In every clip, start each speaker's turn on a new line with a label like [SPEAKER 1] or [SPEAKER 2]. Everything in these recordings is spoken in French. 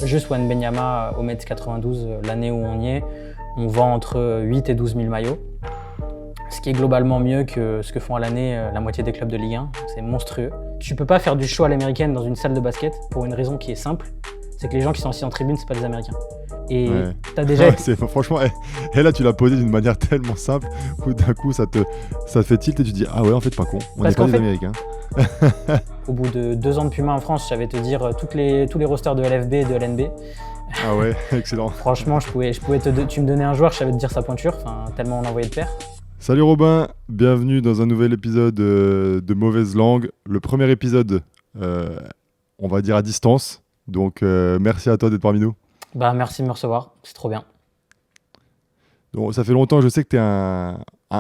[SPEAKER 1] Juste Wembanyama au Mets 92, l'année où on y est, on vend entre 8 et 12 000 maillots. Ce qui est globalement mieux que ce que font à l'année la moitié des clubs de Ligue 1. C'est monstrueux. Tu peux pas faire du show à l'américaine dans une salle de basket pour une raison qui est simple. C'est que les gens qui sont assis en tribune, c'est pas des Américains. Et
[SPEAKER 2] Ouais.
[SPEAKER 1] t'as déjà été...
[SPEAKER 2] Franchement, et là tu l'as posé d'une manière tellement simple où d'un coup ça te fait tilt et tu dis ah ouais en fait pas con, on n'est
[SPEAKER 1] Parce
[SPEAKER 2] pas
[SPEAKER 1] qu'en
[SPEAKER 2] des
[SPEAKER 1] fait-
[SPEAKER 2] Américains.
[SPEAKER 1] Au bout de 2 ans de Puma en France, je savais te dire tous les rosters de LFB et de LNB.
[SPEAKER 2] Ah ouais, excellent.
[SPEAKER 1] Franchement, tu me donnais un joueur, je savais te dire sa pointure, tellement on envoyait de paires.
[SPEAKER 2] Salut Robin, bienvenue dans un nouvel épisode de Mauvaise Langue. Le premier épisode, on va dire à distance, donc merci à toi d'être parmi nous.
[SPEAKER 1] Bah merci de me recevoir, c'est trop bien.
[SPEAKER 2] Donc, ça fait longtemps, je sais que tu es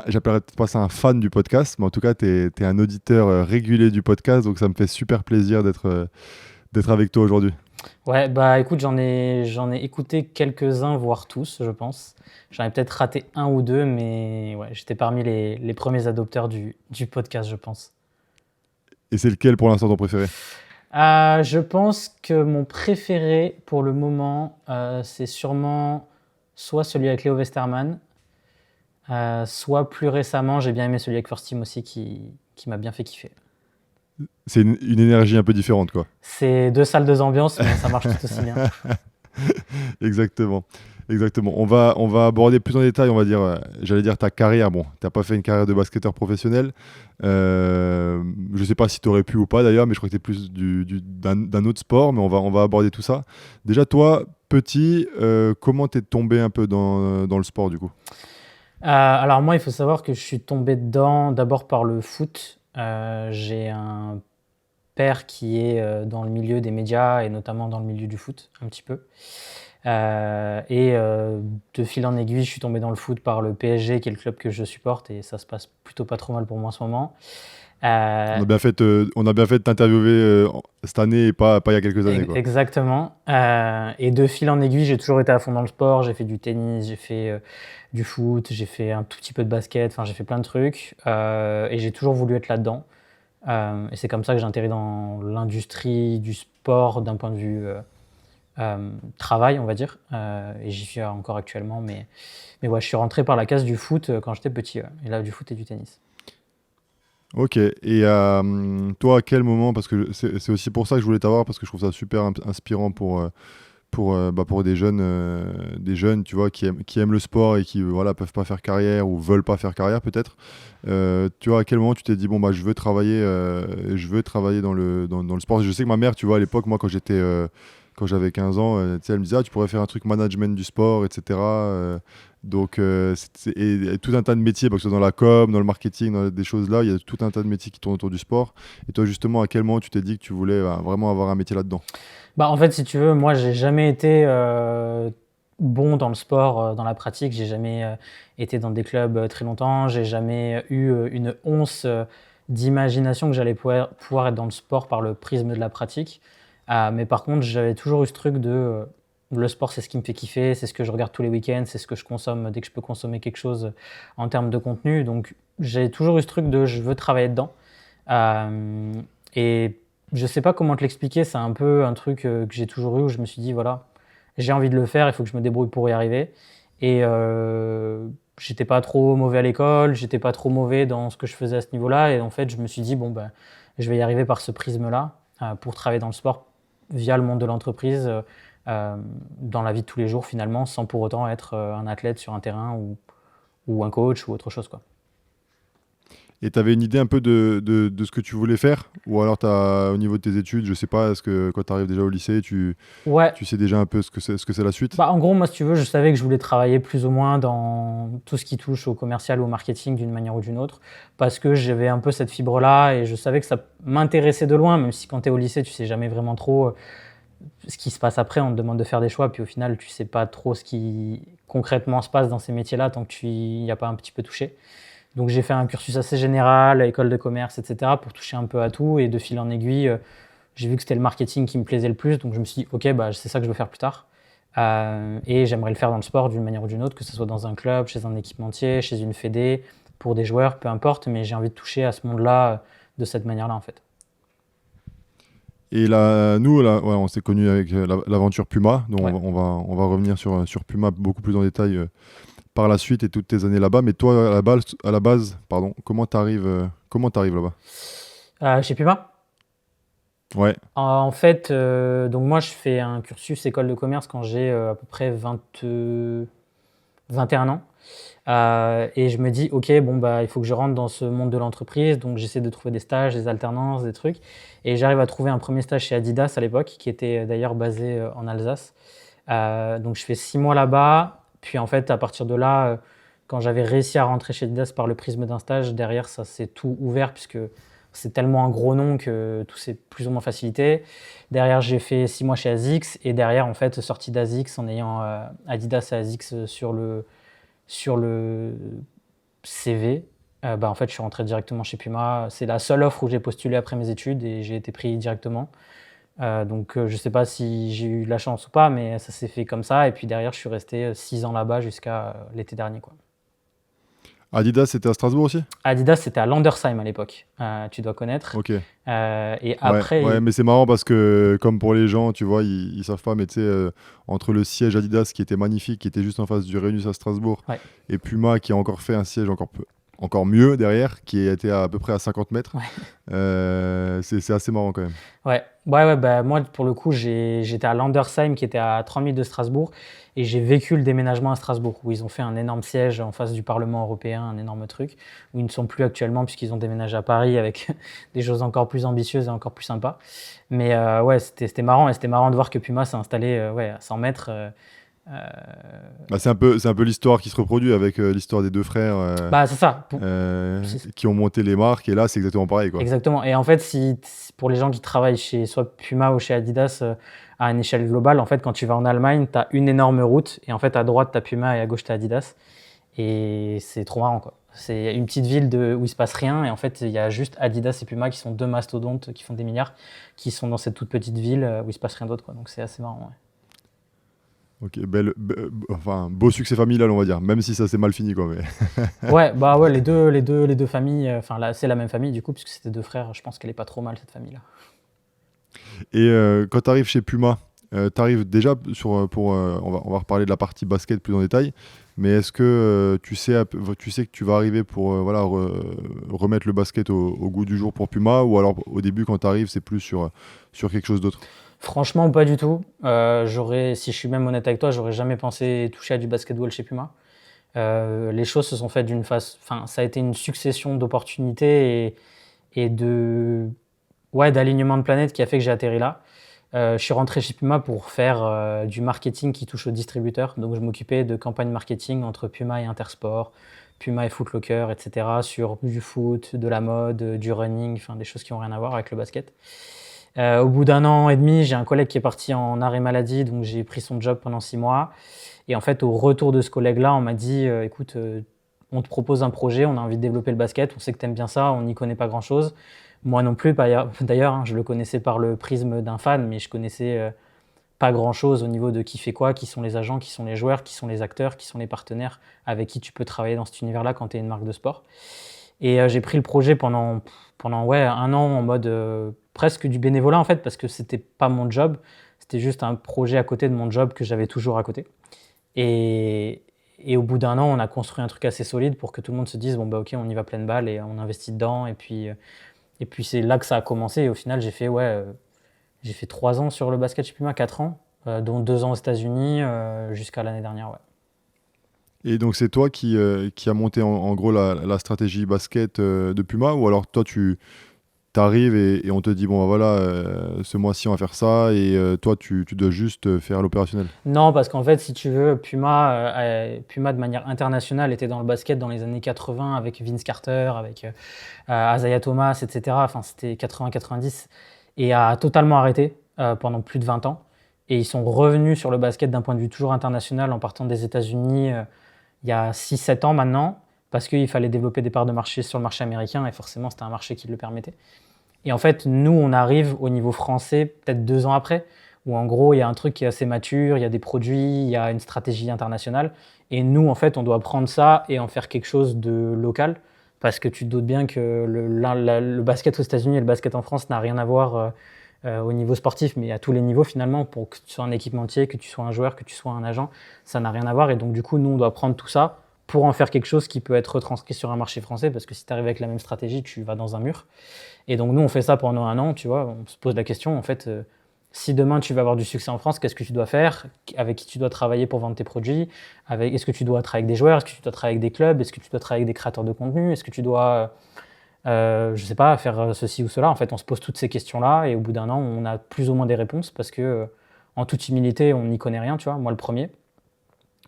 [SPEAKER 2] j'appellerais pas ça un fan du podcast, mais en tout cas, tu es un auditeur régulier du podcast, donc ça me fait super plaisir d'être avec toi aujourd'hui.
[SPEAKER 1] Ouais, bah écoute, j'en ai écouté quelques-uns, voire tous, je pense. J'en ai peut-être raté un ou deux, mais ouais, j'étais parmi les premiers adopteurs du podcast, je pense.
[SPEAKER 2] Et c'est lequel pour l'instant ton préféré?
[SPEAKER 1] Je pense que mon préféré pour le moment, c'est sûrement soit celui avec Léo Westermann, soit plus récemment, j'ai bien aimé celui avec First Team aussi qui m'a bien fait kiffer.
[SPEAKER 2] C'est une énergie un peu différente, quoi.
[SPEAKER 1] C'est 2 salles, 2 ambiances, mais ça marche tout aussi bien.
[SPEAKER 2] Exactement. On va aborder plus en détail, on va dire, j'allais dire ta carrière. Bon, tu n'as pas fait une carrière de basketteur professionnel. Je ne sais pas si tu aurais pu ou pas d'ailleurs, mais je crois que tu es plus d'un autre sport, mais on va aborder tout ça. Déjà, toi, petit, comment tu es tombé un peu dans le sport du coup?
[SPEAKER 1] Alors moi, il faut savoir que je suis tombé dedans d'abord par le foot. J'ai un père qui est dans le milieu des médias et notamment dans le milieu du foot, un petit peu. De fil en aiguille, je suis tombé dans le foot par le PSG, qui est le club que je supporte, et ça se passe plutôt pas trop mal pour moi en ce moment.
[SPEAKER 2] On a bien fait de t'interviewer cette année et pas il y a quelques années, quoi.
[SPEAKER 1] Exactement. Et de fil en aiguille, j'ai toujours été à fond dans le sport. J'ai fait du tennis, j'ai fait du foot, j'ai fait un tout petit peu de basket, j'ai fait plein de trucs. Et j'ai toujours voulu être là-dedans. Et c'est comme ça que j'ai atterri dans l'industrie du sport d'un point de vue travail, on va dire. Et j'y suis encore actuellement. Mais ouais, je suis rentré par la case du foot quand j'étais petit. Et là, du foot et du tennis.
[SPEAKER 2] Ok, et toi, à quel moment, parce que c'est aussi pour ça que je voulais t'avoir, parce que je trouve ça super inspirant pour des jeunes, tu vois, qui aiment le sport et qui voilà, peuvent pas faire carrière ou veulent pas faire carrière peut-être. Tu vois, à quel moment tu t'es dit, bon, bah, je veux travailler dans le sport. Je sais que ma mère, tu vois, à l'époque, moi, quand j'avais 15 ans, tu sais, elle me disait, ah, tu pourrais faire un truc management du sport, etc. Et tout un tas de métiers, parce que dans la com, dans le marketing, dans des choses là, il y a tout un tas de métiers qui tournent autour du sport. Et toi, justement, à quel moment tu t'es dit que tu voulais vraiment avoir un métier là-dedans?
[SPEAKER 1] Bah, en fait, si tu veux, moi, j'ai jamais été bon dans le sport, dans la pratique. J'ai jamais été dans des clubs très longtemps. J'ai jamais eu une once d'imagination que j'allais pouvoir être dans le sport par le prisme de la pratique. Mais par contre, j'avais toujours eu ce truc de le sport, c'est ce qui me fait kiffer, c'est ce que je regarde tous les week-ends, c'est ce que je consomme dès que je peux consommer quelque chose en termes de contenu. Donc, j'ai toujours eu ce truc de je veux travailler dedans. Et je sais pas comment te l'expliquer, c'est un peu un truc que j'ai toujours eu où je me suis dit, voilà, j'ai envie de le faire, il faut que je me débrouille pour y arriver. Et j'étais pas trop mauvais à l'école, j'étais pas trop mauvais dans ce que je faisais à ce niveau-là. Et en fait, je me suis dit, bon, ben, je vais y arriver par ce prisme-là pour travailler dans le sport via le monde de l'entreprise, dans la vie de tous les jours finalement, sans pour autant être un athlète sur un terrain ou un coach ou autre chose, quoi.
[SPEAKER 2] Et tu avais une idée un peu de ce que tu voulais faire? Ou alors au niveau de tes études, je sais pas, est-ce que quand tu arrives déjà au lycée,
[SPEAKER 1] Ouais.
[SPEAKER 2] tu sais déjà un peu ce que c'est la suite?
[SPEAKER 1] Bah, en gros, moi, si tu veux, je savais que je voulais travailler plus ou moins dans tout ce qui touche au commercial ou au marketing d'une manière ou d'une autre, parce que j'avais un peu cette fibre-là et je savais que ça m'intéressait de loin, même si quand tu es au lycée, tu sais jamais vraiment trop ce qui se passe après. On te demande de faire des choix, puis au final, tu sais pas trop ce qui concrètement se passe dans ces métiers-là tant que tu n'y as pas un petit peu touché. Donc j'ai fait un cursus assez général, école de commerce, etc., pour toucher un peu à tout. Et de fil en aiguille, j'ai vu que c'était le marketing qui me plaisait le plus. Donc je me suis dit, ok, bah, c'est ça que je veux faire plus tard. Et j'aimerais le faire dans le sport d'une manière ou d'une autre, que ce soit dans un club, chez un équipementier, chez une fédé, pour des joueurs, peu importe. Mais j'ai envie de toucher à ce monde-là de cette manière-là, en fait.
[SPEAKER 2] Et là, nous, là, ouais, on s'est connus avec l'aventure Puma, dont
[SPEAKER 1] Ouais.
[SPEAKER 2] on va revenir sur Puma beaucoup plus en détail par la suite et toutes tes années là-bas. Mais toi, à la base, pardon, comment t'arrives là-bas?
[SPEAKER 1] Chez Puma?
[SPEAKER 2] Ouais,
[SPEAKER 1] En fait, donc moi, je fais un cursus école de commerce quand j'ai à peu près 21 ans. Et je me dis, ok, bon, bah, il faut que je rentre dans ce monde de l'entreprise. Donc, j'essaie de trouver des stages, des alternances, des trucs. Et j'arrive à trouver un premier stage chez Adidas à l'époque, qui était d'ailleurs basé en Alsace. Donc, je fais 6 mois là-bas. Puis, en fait, à partir de là, quand j'avais réussi à rentrer chez Adidas par le prisme d'un stage, derrière, ça s'est tout ouvert, puisque c'est tellement un gros nom que tout s'est plus ou moins facilité. Derrière, j'ai fait 6 mois chez ASICS. Et derrière, en fait, sorti d'ASICS en ayant Adidas et ASICS sur le CV, bah, en fait, je suis rentré directement chez Puma. C'est la seule offre où j'ai postulé après mes études et j'ai été pris directement. Donc, je ne sais pas si j'ai eu la chance ou pas, mais ça s'est fait comme ça. Et puis derrière, je suis resté 6 ans là-bas jusqu'à l'été dernier, quoi.
[SPEAKER 2] Adidas, c'était à Strasbourg aussi?
[SPEAKER 1] Adidas, c'était à Landersheim à l'époque, tu dois connaître.
[SPEAKER 2] Ok.
[SPEAKER 1] Et
[SPEAKER 2] Ouais, ouais,
[SPEAKER 1] après,
[SPEAKER 2] mais c'est marrant parce que, comme pour les gens, tu vois, ils savent pas, mais tu sais, entre le siège Adidas qui était magnifique, qui était juste en face du Rhenus à Strasbourg,
[SPEAKER 1] ouais,
[SPEAKER 2] et Puma qui a encore fait un siège encore mieux derrière, qui était à peu près à 50 mètres,
[SPEAKER 1] ouais.
[SPEAKER 2] c'est assez marrant quand même.
[SPEAKER 1] Ouais, bah, moi, pour le coup, j'étais à Landersheim, qui était à 30 minutes de Strasbourg, et j'ai vécu le déménagement à Strasbourg, où ils ont fait un énorme siège en face du Parlement européen, un énorme truc, où ils ne sont plus actuellement, puisqu'ils ont déménagé à Paris avec des choses encore plus ambitieuses et encore plus sympas. Mais ouais, c'était marrant, et c'était marrant de voir que Puma s'est installé ouais, à 100 mètres. Euh,
[SPEAKER 2] Bah, c'est un peu l'histoire qui se reproduit avec l'histoire des deux frères
[SPEAKER 1] Bah, c'est ça.
[SPEAKER 2] qui ont monté les marques, et là, c'est exactement pareil, quoi.
[SPEAKER 1] Exactement. Et en fait, pour les gens qui travaillent chez soit Puma ou chez Adidas à une échelle globale, en fait, quand tu vas en Allemagne, tu as une énorme route et en fait, à droite, tu as Puma et à gauche, tu as Adidas. Et c'est trop marrant, quoi. C'est une petite ville où il se passe rien et en fait, il y a juste Adidas et Puma qui sont deux mastodontes qui font des milliards, qui sont dans cette toute petite ville où il se passe rien d'autre, quoi. Donc c'est assez marrant,
[SPEAKER 2] Ok, enfin, beau succès familial, on va dire, même si ça s'est mal fini, quoi. Mais...
[SPEAKER 1] ouais. Ouais, bah ouais, les deux familles, enfin là, c'est la même famille du coup, puisque c'était deux frères. Je pense qu'elle est pas trop mal cette famille-là.
[SPEAKER 2] Et quand tu arrives chez Puma, tu arrives déjà on va reparler de la partie basket plus en détail, mais est-ce que tu sais que tu vas arriver pour voilà, remettre le basket au goût du jour pour Puma, ou alors au début quand tu arrives c'est plus sur quelque chose d'autre?
[SPEAKER 1] Franchement, pas du tout. Si je suis même honnête avec toi, j'aurais jamais pensé toucher à du basketball chez Puma. Les choses se sont faites enfin, ça a été une succession d'opportunités et ouais, d'alignement de planètes qui a fait que j'ai atterri là. Je suis rentré chez Puma pour faire du marketing qui touche aux distributeurs. Donc, je m'occupais de campagnes marketing entre Puma et Intersport, Puma et Foot Locker, etc. sur du foot, de la mode, du running, enfin des choses qui n'ont rien à voir avec le basket. Au bout d'un an et demi, j'ai un collègue qui est parti en arrêt maladie, donc j'ai pris son job pendant 6 mois. Et en fait, au retour de ce collègue-là, on m'a dit écoute, on te propose un projet, on a envie de développer le basket, on sait que tu aimes bien ça, on n'y connaît pas grand-chose. Moi non plus, d'ailleurs, hein, je le connaissais par le prisme d'un fan, mais je connaissais pas grand-chose au niveau de qui fait quoi, qui sont les agents, qui sont les joueurs, qui sont les acteurs, qui sont les partenaires avec qui tu peux travailler dans cet univers-là quand tu es une marque de sport. Et j'ai pris le projet pendant ouais, un an en mode presque du bénévolat en fait, parce que c'était pas mon job, c'était juste un projet à côté de mon job que j'avais toujours à côté. Et, et au bout d'un an, on a construit un truc assez solide pour que tout le monde se dise bon bah ok, on y va pleine balle et on investit dedans. Et puis c'est là que ça a commencé. Et au final, j'ai fait 3 ans sur le basket chez Puma, 4 ans, dont 2 ans aux États-Unis jusqu'à l'année dernière. Ouais.
[SPEAKER 2] Et donc c'est toi qui a monté en gros la stratégie basket de Puma, ou alors toi tu t'arrives et on te dit bon bah, voilà, ce mois-ci on va faire ça, et toi tu dois juste faire l'opérationnel.
[SPEAKER 1] Non, parce qu'en fait, si tu veux, Puma de manière internationale était dans le basket dans les années 80 avec Vince Carter, avec Isaiah Thomas, etc. Enfin, c'était 80-90 et a totalement arrêté pendant plus de 20 ans. Et ils sont revenus sur le basket d'un point de vue toujours international en partant des États-Unis il y a 6-7 ans maintenant, parce qu'il fallait développer des parts de marché sur le marché américain et forcément c'était un marché qui le permettait. Et en fait, nous, on arrive au niveau français peut-être 2 ans après, où en gros, il y a un truc qui est assez mature, il y a des produits, il y a une stratégie internationale. Et nous, en fait, on doit prendre ça et en faire quelque chose de local, parce que tu te doutes bien que le basket aux États-Unis et le basket en France n'a rien à voir au niveau sportif, mais à tous les niveaux finalement, pour que tu sois un équipementier, que tu sois un joueur, que tu sois un agent, ça n'a rien à voir. Et donc du coup, nous, on doit prendre tout ça pour en faire quelque chose qui peut être retranscrit sur un marché français, parce que si tu arrives avec la même stratégie, tu vas dans un mur. Et donc nous, on fait ça pendant 1 an, tu vois, on se pose la question, en fait, si demain tu veux avoir du succès en France, qu'est-ce que tu dois faire? Avec qui tu dois travailler pour vendre tes produits? Est-ce que tu dois travailler avec des joueurs? Est-ce que tu dois travailler avec des clubs? Est-ce que tu dois travailler avec des créateurs de contenu? Est-ce que tu dois, je sais pas, faire ceci ou cela? En fait, on se pose toutes ces questions-là et au bout d'1 an, on a plus ou moins des réponses parce que, en toute humilité, on n'y connaît rien, tu vois, moi le premier.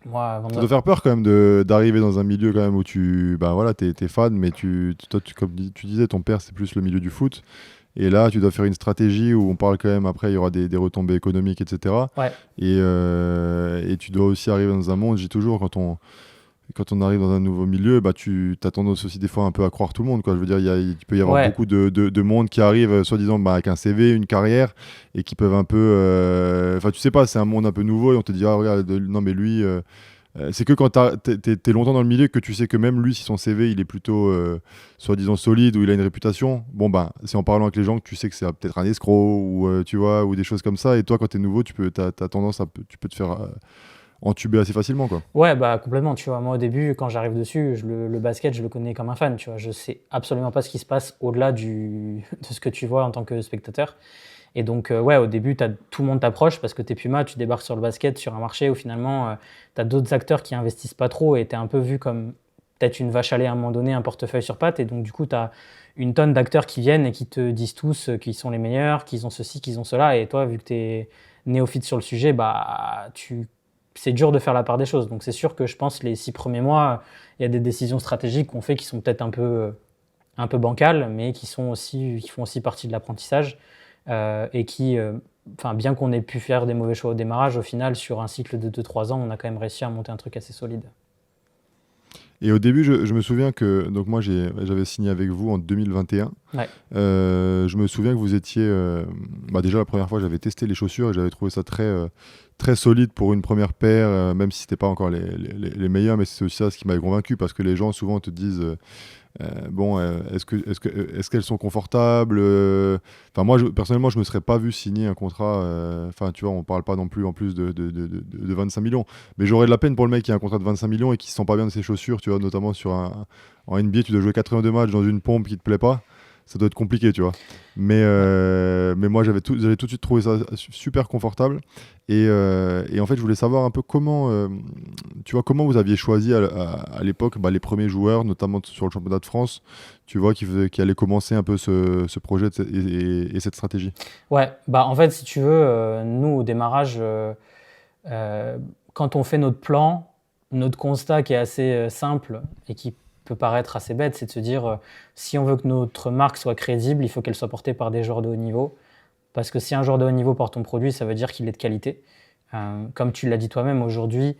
[SPEAKER 1] Moi, avant
[SPEAKER 2] Ça doit faire peur quand même d'arriver dans un milieu quand même où bah voilà, t'es fan, mais toi, comme tu disais, ton père c'est plus le milieu du foot. Et là, tu dois faire une stratégie où on parle quand même, après, il y aura des retombées économiques, etc.
[SPEAKER 1] Ouais.
[SPEAKER 2] Et tu dois aussi arriver dans un monde, je dis toujours, quand on arrive dans un nouveau milieu, bah, tu as tendance aussi des fois un peu à croire tout le monde, quoi. Je veux dire, il peut y avoir
[SPEAKER 1] Ouais.
[SPEAKER 2] beaucoup de monde qui arrive, soi-disant, bah, avec un CV, une carrière, et qui peuvent un peu... Enfin, tu sais pas, c'est un monde un peu nouveau, et on te dit, ah, regarde, non, mais lui... c'est que quand t'es longtemps dans le milieu que tu sais que même lui, si son CV il est plutôt soi-disant solide ou il a une réputation, bon ben c'est en parlant avec les gens que tu sais que c'est peut-être un escroc ou tu vois, ou des choses comme ça. Et toi, quand t'es nouveau, t'as tendance tu peux te faire entuber assez facilement, quoi.
[SPEAKER 1] Ouais, bah complètement, tu vois. Moi, au début, quand j'arrive dessus, le basket, je le connais comme un fan, tu vois. Je sais absolument pas ce qui se passe au-delà de ce que tu vois en tant que spectateur. Et donc, ouais, au début, tout le monde t'approche parce que t'es Puma, tu débarques sur le basket, sur un marché où finalement, tu as d'autres acteurs qui investissent pas trop et t'es un peu vu comme peut-être une vache à lait à un moment donné, un portefeuille sur pattes. Et donc, du coup, tu as une tonne d'acteurs qui viennent et qui te disent tous qu'ils sont les meilleurs, qu'ils ont ceci, qu'ils ont cela. Et toi, vu que tu es néophyte sur le sujet, bah, c'est dur de faire la part des choses. Donc, c'est sûr que je pense les 6 premiers mois, il y a des décisions stratégiques qu'on fait qui sont peut-être un peu bancales, mais qui font aussi partie de l'apprentissage. Et qui, bien qu'on ait pu faire des mauvais choix au démarrage, au final, sur un cycle de 2-3 ans, on a quand même réussi à monter un truc assez solide.
[SPEAKER 2] Et au début, je me souviens que donc moi j'avais signé avec vous en 2021.
[SPEAKER 1] Ouais.
[SPEAKER 2] Je me souviens que vous étiez bah déjà la première fois j'avais testé les chaussures et j'avais trouvé ça très solide pour une première paire, même si c'était pas encore les meilleurs, mais c'est aussi ça ce qui m'avait convaincu parce que les gens souvent te disent bon, est-ce qu'elles sont confortables? Enfin, moi, personnellement, je me serais pas vu signer un contrat. Enfin, tu vois, on parle pas non plus en plus de 25 millions. Mais j'aurais de la peine pour le mec qui a un contrat de 25 millions et qui se sent pas bien de ses chaussures, tu vois, notamment en NBA, tu dois jouer 82 matchs dans une pompe qui te plaît pas. Ça doit être compliqué, tu vois. Mais moi, j'avais tout de suite trouvé ça super confortable. Et en fait, je voulais savoir un peu comment, tu vois, comment vous aviez choisi à l'époque les premiers joueurs, notamment sur le championnat de France, tu vois, qui allaient commencer un peu ce projet et cette stratégie.
[SPEAKER 1] Ouais, bah en fait, si tu veux, nous, au démarrage, quand on fait notre plan, notre constat qui est assez simple et qui peut paraître assez bête, c'est de se dire, si on veut que notre marque soit crédible, il faut qu'elle soit portée par des joueurs de haut niveau. Parce que si un joueur de haut niveau porte ton produit, ça veut dire qu'il est de qualité. Comme tu l'as dit toi-même, aujourd'hui,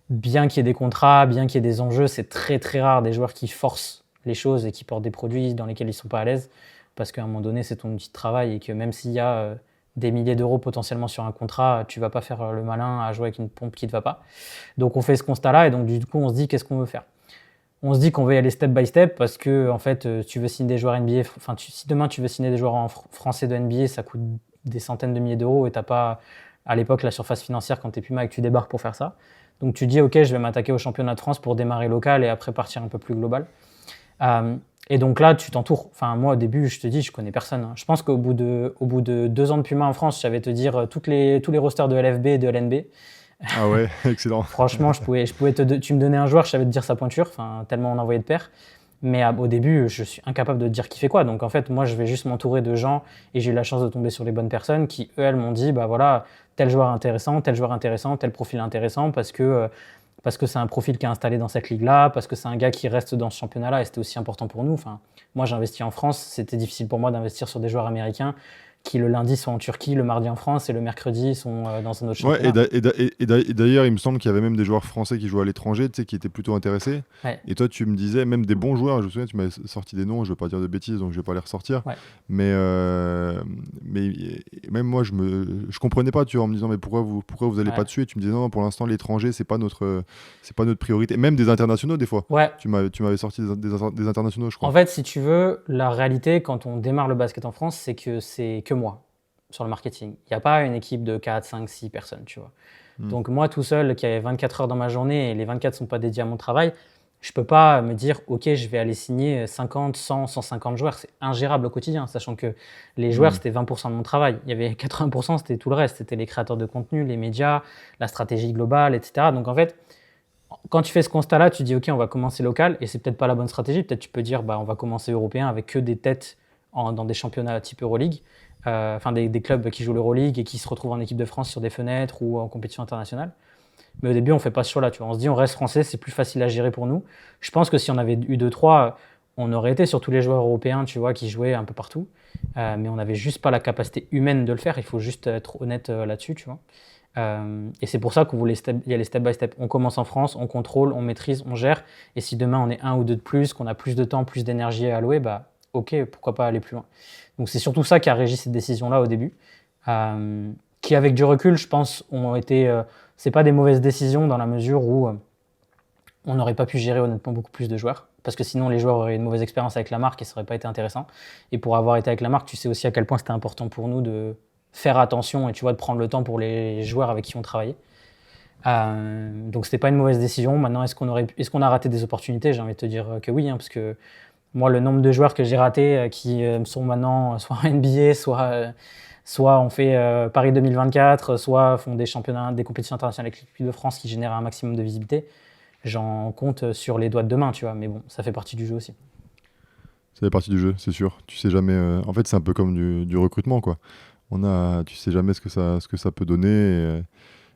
[SPEAKER 1] bien qu'il y ait des contrats, bien qu'il y ait des enjeux, c'est très très rare des joueurs qui forcent les choses et qui portent des produits dans lesquels ils ne sont pas à l'aise. Parce qu'à un moment donné, c'est ton outil de travail et que même s'il y a des milliers d'euros potentiellement sur un contrat, tu ne vas pas faire le malin à jouer avec une pompe qui ne te va pas. Donc on fait ce constat-là et donc du coup, on se dit qu'est-ce qu'on veut faire. On se dit qu'on veut y aller step by step parce que en fait, tu veux signer des joueurs NBA. Enfin, si demain tu veux signer des joueurs français de NBA, ça coûte des centaines de milliers d'euros et t'as pas à l'époque la surface financière quand t'es Puma et que tu débarques pour faire ça. Donc tu dis ok, je vais m'attaquer au championnat de France pour démarrer local et après partir un peu plus global. Et donc là, tu t'entoures. Enfin, moi au début, je te dis, je connais personne. Je pense qu'au bout de 2 ans de Puma en France, je savais te dire tous les rosters de LFB et de LNB.
[SPEAKER 2] Ah ouais, excellent.
[SPEAKER 1] Franchement, tu me donnais un joueur, je savais te dire sa pointure, tellement on envoyait de paires. Mais au début, je suis incapable de te dire qui fait quoi. Donc en fait, moi, je vais juste m'entourer de gens et j'ai eu la chance de tomber sur les bonnes personnes qui, elles, m'ont dit, bah voilà, tel joueur intéressant, tel profil intéressant parce que c'est un profil qui est installé dans cette ligue-là, parce que c'est un gars qui reste dans ce championnat-là et c'était aussi important pour nous. Enfin, moi, j'investis en France, c'était difficile pour moi d'investir sur des joueurs américains qui le lundi sont en Turquie, le mardi en France et le mercredi sont dans un autre championnat.
[SPEAKER 2] Ouais, et d'ailleurs, il me semble qu'il y avait même des joueurs français qui jouaient à l'étranger, tu sais, qui étaient plutôt intéressés.
[SPEAKER 1] Ouais.
[SPEAKER 2] Et toi, tu me disais, même des bons joueurs, je me souviens, tu m'avais sorti des noms, je ne vais pas dire de bêtises, donc je ne vais pas les ressortir.
[SPEAKER 1] Ouais.
[SPEAKER 2] Mais même moi, je comprenais pas, tu vois, en me disant, mais pourquoi vous allez pas dessus? Et tu me disais, non, pour l'instant, l'étranger, c'est pas notre priorité. Même des internationaux, des fois.
[SPEAKER 1] Ouais.
[SPEAKER 2] Tu m'avais sorti des internationaux, je crois.
[SPEAKER 1] En fait, si tu veux, la réalité, quand on démarre le basket en France, c'est que moi. sur le marketing. Il n'y a pas une équipe de 4, 5, 6 personnes, tu vois.
[SPEAKER 2] Mm.
[SPEAKER 1] Donc moi, tout seul, qui avait 24 heures dans ma journée et les 24 ne sont pas dédiés à mon travail, je ne peux pas me dire, OK, je vais aller signer 50, 100, 150 joueurs. C'est ingérable au quotidien, sachant que les joueurs, c'était 20% de mon travail. Il y avait 80%, c'était tout le reste. C'était les créateurs de contenu, les médias, la stratégie globale, etc. Donc en fait, quand tu fais ce constat-là, tu dis, OK, on va commencer local, et c'est peut-être pas la bonne stratégie. Peut-être tu peux dire, on va commencer européen avec que des têtes dans des championnats type Euroleague, enfin des clubs qui jouent l'Euroleague et qui se retrouvent en équipe de France sur des fenêtres ou en compétition internationale. Mais au début, on fait pas ce choix-là. Tu vois. On se dit, on reste français, c'est plus facile à gérer pour nous. Je pense que si on avait eu 2-3, on aurait été sur tous les joueurs européens, tu vois, qui jouaient un peu partout. Mais on n'avait juste pas la capacité humaine de le faire. Il faut juste être honnête là-dessus, tu vois. Et c'est pour ça qu'on voulait y aller step by step. On commence en France, on contrôle, on maîtrise, on gère. Et si demain on est 1 ou 2 de plus, qu'on a plus de temps, plus d'énergie à allouer, ok, pourquoi pas aller plus loin. Donc c'est surtout ça qui a régi cette décision-là au début, qui avec du recul, je pense, ont été. C'est pas des mauvaises décisions dans la mesure où on n'aurait pas pu gérer honnêtement beaucoup plus de joueurs. Parce que sinon, les joueurs auraient une mauvaise expérience avec la marque et ça n'aurait pas été intéressant. Et pour avoir été avec la marque, tu sais aussi à quel point c'était important pour nous de faire attention et tu vois, de prendre le temps pour les joueurs avec qui on travaillait. Donc c'était pas une mauvaise décision. Maintenant, est-ce qu'on a raté des opportunités? J'ai envie de te dire que oui, parce que moi, le nombre de joueurs que j'ai ratés qui sont maintenant soit en NBA, soit on fait Paris 2024, soit font des championnats, des compétitions internationales avec l'équipe de France qui génèrent un maximum de visibilité, j'en compte sur les doigts de main, tu vois. Mais bon, ça fait partie du jeu aussi.
[SPEAKER 2] Ça fait partie du jeu, c'est sûr. Tu sais jamais. En fait, c'est un peu comme du recrutement, quoi. Tu sais jamais ce que ça peut donner.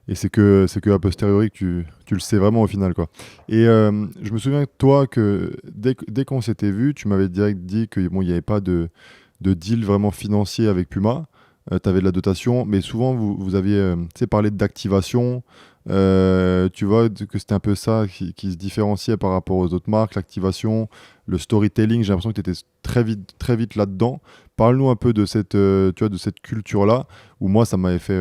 [SPEAKER 2] Et c'est que a posteriori que tu le sais vraiment au final, quoi. Et je me souviens, toi, que dès qu'on s'était vu, tu m'avais direct dit qu'il n'y avait pas de deal vraiment financier avec Puma. Tu avais de la dotation, mais souvent, vous aviez parlé d'activation. Tu vois, que c'était un peu ça qui se différenciait par rapport aux autres marques, l'activation, le storytelling. J'ai l'impression que tu étais très vite là-dedans. Parle-nous un peu de cette culture-là, où moi, ça m'avait fait...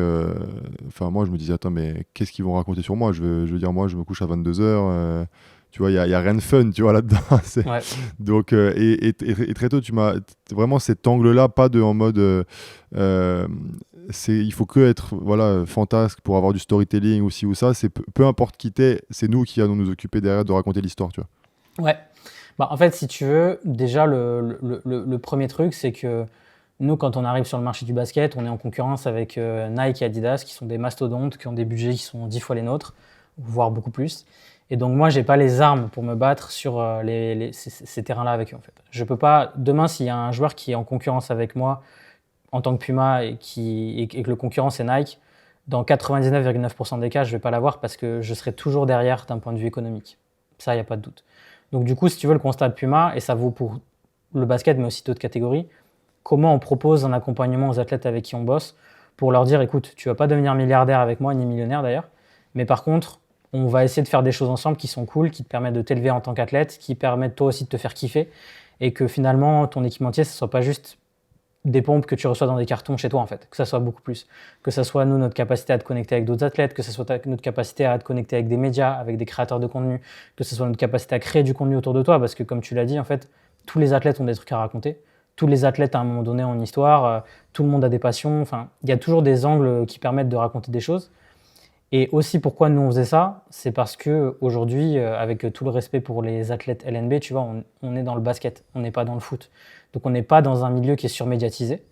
[SPEAKER 2] Enfin, moi, je me disais, attends, mais qu'est-ce qu'ils vont raconter sur moi? Je veux dire, moi, je me couche à 22h. Tu vois, il y a rien de fun, tu vois, là-dedans.
[SPEAKER 1] Ouais.
[SPEAKER 2] Donc, et très tôt, tu m'as... Vraiment, cet angle-là, pas de en mode... il faut que être fantasque pour avoir du storytelling ou ci ou ça. C'est peu importe qui t'es, c'est nous qui allons nous occuper derrière de raconter l'histoire, tu vois.
[SPEAKER 1] Ouais. En fait, si tu veux, déjà, le premier truc, c'est que nous, quand on arrive sur le marché du basket, on est en concurrence avec Nike et Adidas, qui sont des mastodontes, qui ont des budgets qui sont 10 fois les nôtres, voire beaucoup plus. Et donc, moi, je n'ai pas les armes pour me battre sur ces terrains-là avec eux, en fait. Je peux pas... Demain, s'il y a un joueur qui est en concurrence avec moi, en tant que Puma, et que le concurrent, c'est Nike, dans 99,9% des cas, je ne vais pas l'avoir parce que je serai toujours derrière d'un point de vue économique. Ça, il n'y a pas de doute. Donc du coup, si tu veux, le constat de Puma, et ça vaut pour le basket, mais aussi d'autres catégories, comment on propose un accompagnement aux athlètes avec qui on bosse pour leur dire, écoute, tu ne vas pas devenir milliardaire avec moi, ni millionnaire d'ailleurs, mais par contre, on va essayer de faire des choses ensemble qui sont cool, qui te permettent de t'élever en tant qu'athlète, qui permettent toi aussi de te faire kiffer, et que finalement, ton équipementier, ce ne soit pas juste des pompes que tu reçois dans des cartons chez toi, en fait, que ça soit beaucoup plus. Que ça soit nous, notre capacité à te connecter avec d'autres athlètes, que ça soit notre capacité à te connecter avec des médias, avec des créateurs de contenu, que ce soit notre capacité à créer du contenu autour de toi, parce que comme tu l'as dit, en fait, tous les athlètes ont des trucs à raconter. Tous les athlètes, à un moment donné, ont une histoire. Tout le monde a des passions. Enfin, il y a toujours des angles qui permettent de raconter des choses. Et aussi, pourquoi nous, on faisait ça, c'est parce qu'aujourd'hui, avec tout le respect pour les athlètes LNB, tu vois, on est dans le basket, on n'est pas dans le foot. Donc on n'est pas dans un milieu qui est surmédiatisé.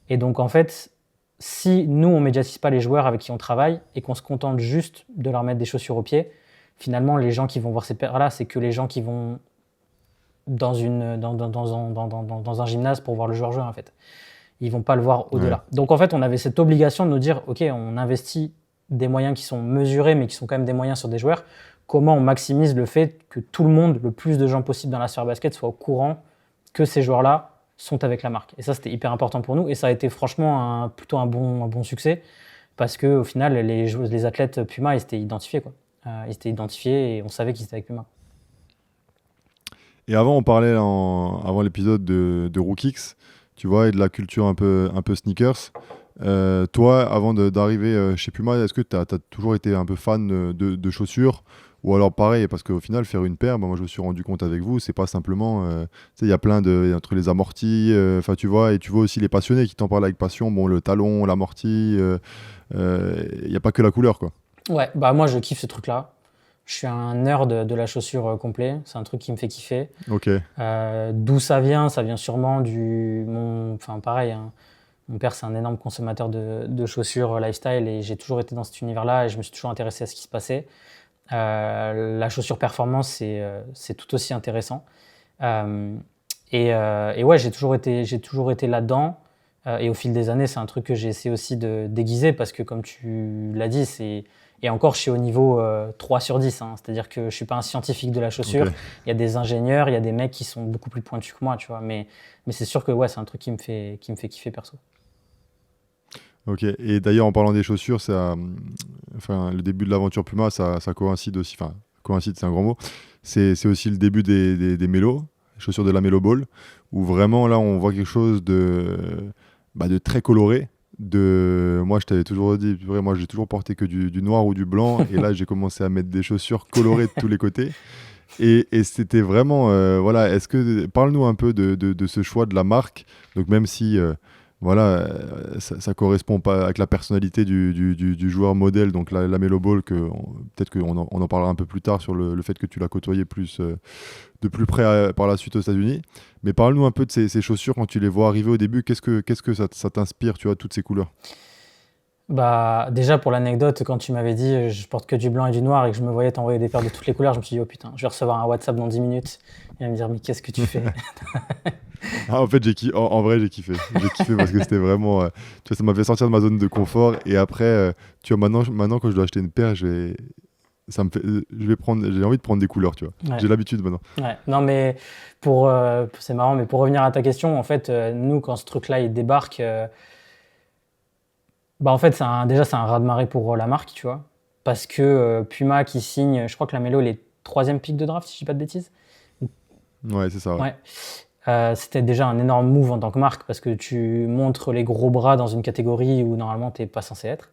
[SPEAKER 1] Et donc en fait, si nous, on ne médiatise pas les joueurs avec qui on travaille et qu'on se contente juste de leur mettre des chaussures aux pieds, finalement, les gens qui vont voir ces paires-là, c'est que les gens qui vont dans un gymnase pour voir le joueur jouer, en fait. Ils ne vont pas le voir au-delà. Ouais. Donc en fait, on avait cette obligation de nous dire, OK, on investit des moyens qui sont mesurés, mais qui sont quand même des moyens sur des joueurs. Comment on maximise le fait que tout le monde, le plus de gens possible dans la sphère basket, soient au courant que ces joueurs-là sont avec la marque. Et ça, c'était hyper important pour nous. Et ça a été franchement plutôt un bon succès parce qu'au final, les athlètes Puma, ils s'étaient identifiés, quoi. Ils s'étaient identifiés et on savait qu'ils étaient avec Puma.
[SPEAKER 2] Et avant, on parlait avant l'épisode de Rookix, tu vois, et de la culture un peu sneakers. Toi, avant d'arriver chez Puma, est-ce que tu as toujours été un peu fan de chaussures Ou alors pareil, parce qu'au final, faire une paire, bah, moi je me suis rendu compte avec vous, c'est pas simplement. Tu sais, il y a plein de. Entre les amortis, enfin tu vois, et tu vois aussi les passionnés qui t'en parlent avec passion. Bon, le talon, l'amorti, il n'y a pas que la couleur, quoi.
[SPEAKER 1] Ouais, bah moi je kiffe ce truc-là. Je suis un nerd de la chaussure complet. C'est un truc qui me fait kiffer.
[SPEAKER 2] Ok,
[SPEAKER 1] D'où ça vient? Ça vient sûrement enfin pareil, hein. Mon père c'est un énorme consommateur de chaussures lifestyle et j'ai toujours été dans cet univers-là et je me suis toujours intéressé à ce qui se passait. La chaussure performance c'est tout aussi intéressant. Euh, et ouais, j'ai toujours été là-dedans. Et au fil des années, c'est un truc que j'ai essayé aussi de déguiser parce que, comme tu l'as dit, et encore, je suis au niveau 3 sur 10, hein. C'est-à-dire que je ne suis pas un scientifique de la chaussure.
[SPEAKER 2] ok,
[SPEAKER 1] Il y a des ingénieurs, il y a des mecs qui sont beaucoup plus pointus que moi, tu vois. Mais c'est sûr que ouais, c'est un truc qui me fait kiffer perso.
[SPEAKER 2] ok. Et d'ailleurs, en parlant des chaussures, enfin, le début de l'aventure Puma, ça coïncide aussi. Enfin, coïncide, c'est un grand mot. C'est aussi le début des mélos, les chaussures de la Melo Ball, où vraiment là, on voit quelque chose de très coloré. Moi, je t'avais toujours dit, purée, moi, j'ai toujours porté que du noir ou du blanc, et là, j'ai commencé à mettre des chaussures colorées de tous les côtés. Et c'était vraiment, voilà, parle-nous un peu de ce choix de la marque. Donc même si, voilà, ça correspond pas avec la personnalité du joueur modèle, donc la Melo Ball, peut-être qu'on en parlera un peu plus tard sur le fait que tu l'as côtoyé de plus près par la suite aux États-Unis. Mais parle-nous un peu de ces chaussures quand tu les vois arriver au début. Qu'est-ce que ça t'inspire, tu vois, toutes ces couleurs?
[SPEAKER 1] Bah, déjà, pour l'anecdote, quand tu m'avais dit je porte que du blanc et du noir et que je me voyais t'envoyer des paires de toutes les couleurs, je me suis dit, oh putain, je vais recevoir un WhatsApp dans 10 minutes. Il va me dire, mais qu'est-ce que tu fais?
[SPEAKER 2] Ah, en fait, en vrai, j'ai kiffé. J'ai kiffé parce que c'était vraiment. Tu vois, ça m'a fait sortir de ma zone de confort. Et après, tu vois, maintenant, quand je dois acheter une paire, j'ai envie de prendre des couleurs, tu vois.
[SPEAKER 1] Ouais.
[SPEAKER 2] J'ai l'habitude maintenant.
[SPEAKER 1] Ouais. Non, mais c'est marrant, mais pour revenir à ta question, en fait, nous, quand ce truc-là, il débarque, bah, en fait, déjà, c'est un raz-de-marée pour la marque, tu vois. Parce que Puma qui signe, je crois que la Melo, il est troisième pick de draft, si je dis pas de bêtises.
[SPEAKER 2] Ouais, c'est ça. Ouais.
[SPEAKER 1] Ouais. C'était déjà un énorme move en tant que marque parce que tu montres les gros bras dans une catégorie où normalement tu n'es pas censé être.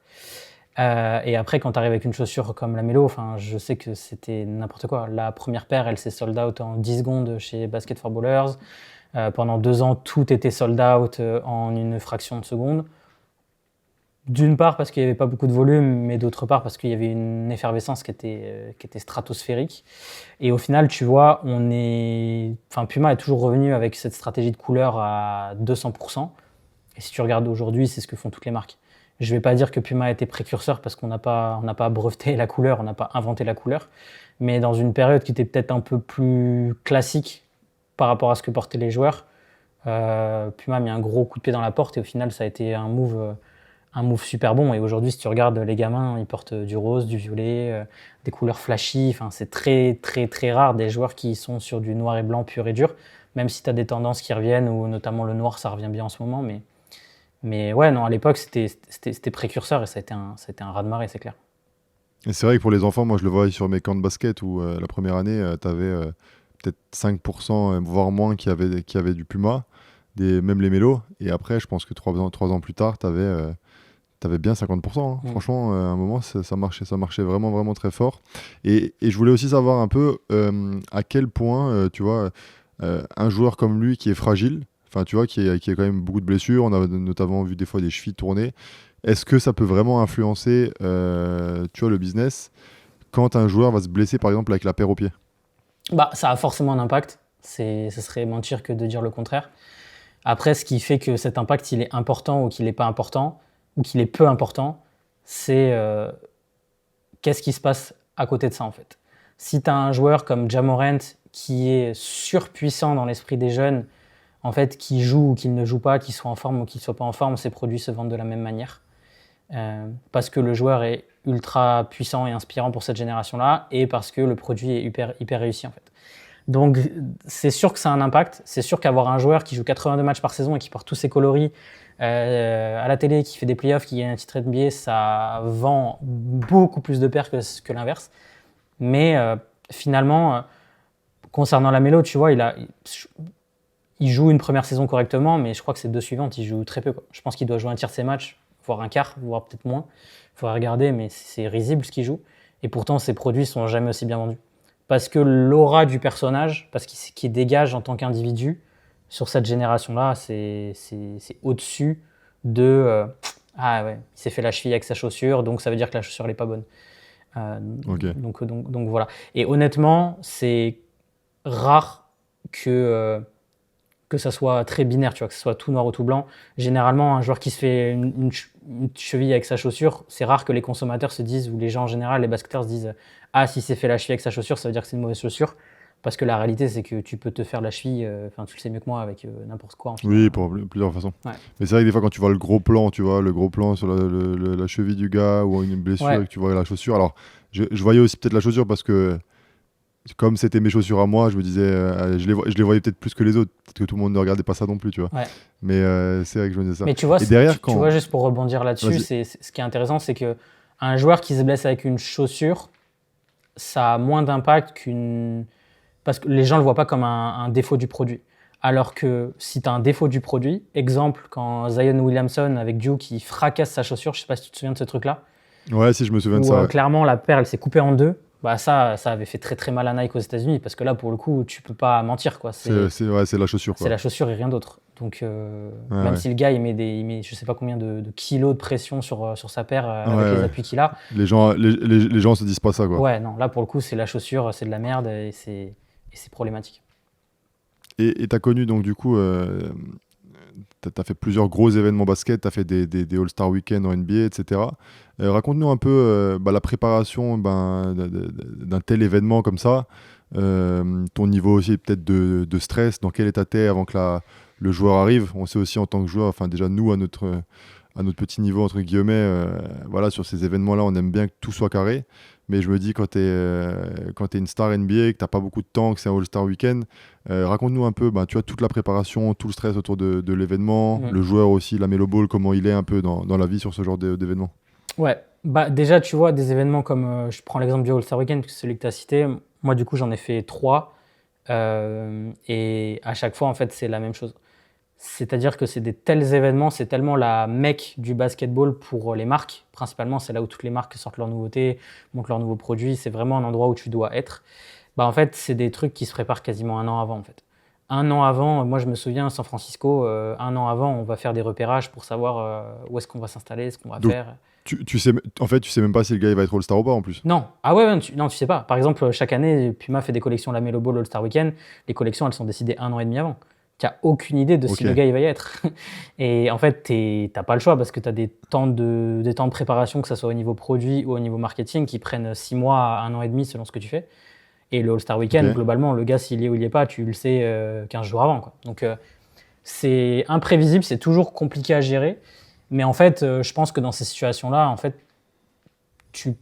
[SPEAKER 1] Et après, quand tu arrives avec une chaussure comme la Melo, je sais que c'était n'importe quoi. La première paire, elle s'est sold out en 10 secondes chez Basket for Ballers. Pendant 2 ans, tout était sold out en une fraction de seconde. D'une part parce qu'il n'y avait pas beaucoup de volume, mais d'autre part parce qu'il y avait une effervescence qui était stratosphérique. Et au final, tu vois, Puma est toujours revenu avec cette stratégie de couleur à 200%. Et si tu regardes aujourd'hui, c'est ce que font toutes les marques. Je ne vais pas dire que Puma a été précurseur parce qu'on n'a pas breveté la couleur, on n'a pas inventé la couleur. Mais dans une période qui était peut-être un peu plus classique par rapport à ce que portaient les joueurs, Puma a mis un gros coup de pied dans la porte et au final, ça a été un move super bon. Et aujourd'hui, si tu regardes les gamins, ils portent du rose, du violet, des couleurs flashy. Enfin, c'est très, très, très rare des joueurs qui sont sur du noir et blanc pur et dur, même si tu as des tendances qui reviennent, ou notamment le noir, ça revient bien en ce moment. Mais ouais, non, à l'époque, c'était précurseur et ça a été un raz-de-marée, c'est clair.
[SPEAKER 2] Et c'est vrai que pour les enfants, moi, je le vois sur mes camps de basket où la première année, tu avais peut-être 5%, voire moins, qui avaient du Puma, même les mélos. Et après, je pense que 3 ans plus tard, t'avais bien 50%, hein.
[SPEAKER 1] Mm.
[SPEAKER 2] Franchement, à un moment, ça marchait vraiment, vraiment très fort. Et je voulais aussi savoir un peu à quel point, tu vois, un joueur comme lui qui est fragile, enfin, tu vois, qui a quand même beaucoup de blessures, on a notamment vu des fois des chevilles tourner, est-ce que ça peut vraiment influencer, tu vois, le business quand un joueur va se blesser, par exemple, avec la paire au pied?
[SPEAKER 1] Bah, ça a forcément un impact. Ce serait mentir que de dire le contraire. Après, ce qui fait que cet impact, il est important ou qu'il n'est pas important, ou qu'il est peu important, c'est qu'est-ce qui se passe à côté de ça, en fait. Si tu as un joueur comme Ja Morant qui est surpuissant dans l'esprit des jeunes, en fait, qui joue ou qui ne joue pas, qu'il soit en forme ou qu'il ne soit pas en forme, ses produits se vendent de la même manière. Parce que le joueur est ultra puissant et inspirant pour cette génération-là, et parce que le produit est hyper réussi, en fait. Donc, c'est sûr que ça a un impact. C'est sûr qu'avoir un joueur qui joue 82 matchs par saison et qui porte tous ses coloris à la télé, qui fait des playoffs, qui gagne un titre NBA, ça vend beaucoup plus de paires que l'inverse. Mais finalement, concernant la Melo, tu vois, il joue une première saison correctement, mais je crois que ces 2 suivantes, il joue très peu, quoi. Je pense qu'il doit jouer un tiers de ses matchs, voire un quart, voire peut-être moins. Il faudrait regarder, mais c'est risible ce qu'il joue. Et pourtant, ces produits sont jamais aussi bien vendus. Parce que l'aura du personnage, parce qu'il dégage en tant qu'individu, sur cette génération-là, c'est au-dessus de ah ouais, il s'est fait la cheville avec sa chaussure, donc ça veut dire que la chaussure n'est pas bonne.
[SPEAKER 2] Ok.
[SPEAKER 1] Donc voilà. Et honnêtement, c'est rare que ça soit très binaire, tu vois, que ce soit tout noir ou tout blanc. Généralement, un joueur qui se fait une cheville avec sa chaussure, c'est rare que les consommateurs se disent, ou les gens en général, les basketteurs se disent ah, s'il s'est fait la cheville avec sa chaussure, ça veut dire que c'est une mauvaise chaussure. Parce que la réalité, c'est que tu peux te faire la cheville, tu le sais mieux que moi, avec n'importe quoi. En final.
[SPEAKER 2] Oui, pour plusieurs façons.
[SPEAKER 1] Ouais.
[SPEAKER 2] Mais c'est vrai que des fois, quand tu vois le gros plan, tu vois, le gros plan sur la cheville du gars ou une blessure
[SPEAKER 1] Ouais.
[SPEAKER 2] et que tu vois la chaussure. Alors, je voyais aussi peut-être la chaussure parce que, comme c'était mes chaussures à moi, je me disais, je les voyais peut-être plus que les autres. Peut-être que tout le monde ne regardait pas ça non plus, tu vois.
[SPEAKER 1] Ouais.
[SPEAKER 2] Mais c'est vrai que je me disais ça.
[SPEAKER 1] Mais tu vois,
[SPEAKER 2] Et derrière,
[SPEAKER 1] tu vois, juste pour rebondir là-dessus,
[SPEAKER 2] Vas-y.
[SPEAKER 1] ce qui est intéressant, c'est que un joueur qui se blesse avec une chaussure, ça a moins d'impact qu'une. Parce que les gens ne le voient pas comme un défaut du produit. Alors que si tu as un défaut du produit, exemple, quand Zion Williamson avec Duke qui fracasse sa chaussure, je ne sais pas si tu te souviens de ce truc-là,
[SPEAKER 2] Ouais, si je me souviens de
[SPEAKER 1] où
[SPEAKER 2] ça. Ouais.
[SPEAKER 1] clairement la paire elle s'est coupée en deux, bah ça avait fait très très mal à Nike aux États-Unis parce que là pour le coup tu peux pas mentir quoi.
[SPEAKER 2] C'est la chaussure,
[SPEAKER 1] C'est
[SPEAKER 2] quoi.
[SPEAKER 1] la chaussure et rien d'autre. Donc
[SPEAKER 2] Ouais,
[SPEAKER 1] même
[SPEAKER 2] ouais.
[SPEAKER 1] si le gars il met je sais pas combien de kilos de pression sur sa paire avec
[SPEAKER 2] Ouais,
[SPEAKER 1] les
[SPEAKER 2] ouais.
[SPEAKER 1] appuis qu'il a,
[SPEAKER 2] Les gens se disent pas ça, quoi.
[SPEAKER 1] ouais non là pour le coup c'est la chaussure, c'est de la merde et c'est problématique.
[SPEAKER 2] Et t'as connu donc du coup, t'as fait plusieurs gros événements basket, t'as fait des All-Star Weekend en NBA, etc. Raconte-nous un peu la préparation d'un tel événement comme ça, ton niveau aussi peut-être de stress, dans quel état t'es avant que le joueur arrive. On sait aussi en tant que joueur, enfin déjà nous à notre petit niveau entre guillemets, voilà, sur ces événements-là, on aime bien que tout soit carré. Mais je me dis, quand t'es une star NBA, que t'as pas beaucoup de temps, que c'est un All-Star Weekend, raconte-nous un peu, tu vois, toute la préparation, tout le stress autour de l'événement,
[SPEAKER 1] Mhm.
[SPEAKER 2] le joueur aussi, la Melo Ball, comment il est un peu dans la vie sur ce genre d'événement.
[SPEAKER 1] Ouais, bah déjà tu vois des événements comme je prends l'exemple du All-Star Weekend, parce que c'est celui que tu as cité, moi du coup j'en ai fait 3 et à chaque fois en fait c'est la même chose. C'est-à-dire que c'est des tels événements, c'est tellement la mecque du basketball pour les marques. Principalement, c'est là où toutes les marques sortent leurs nouveautés, montent leurs nouveaux produits. C'est vraiment un endroit où tu dois être. Bah, en fait, c'est des trucs qui se préparent quasiment un an avant. En fait. Un an avant, moi je me souviens, à San Francisco, un an avant, on va faire des repérages pour savoir où est-ce qu'on va s'installer, ce qu'on va
[SPEAKER 2] Donc,
[SPEAKER 1] faire.
[SPEAKER 2] en fait, tu sais même pas si le gars il va être All-Star ou pas en plus.
[SPEAKER 1] Non, ah ouais, non, tu sais pas. Par exemple, chaque année, Puma fait des collections la Melo Ball All-Star Weekend. Les collections, elles sont décidées un an et demi avant. Tu n'as aucune idée de si
[SPEAKER 2] Ok.
[SPEAKER 1] le gars il va y être. Et en fait, tu n'as pas le choix parce que tu as des temps de préparation, que ce soit au niveau produit ou au niveau marketing, qui prennent 6 mois à un an et demi selon ce que tu fais. Et le All-Star Weekend,
[SPEAKER 2] Ok.
[SPEAKER 1] globalement, le gars, s'il y est ou il n'y est pas, tu le sais 15 jours avant, quoi. Donc, c'est imprévisible, c'est toujours compliqué à gérer. Mais en fait, je pense que dans ces situations-là, en fait, tu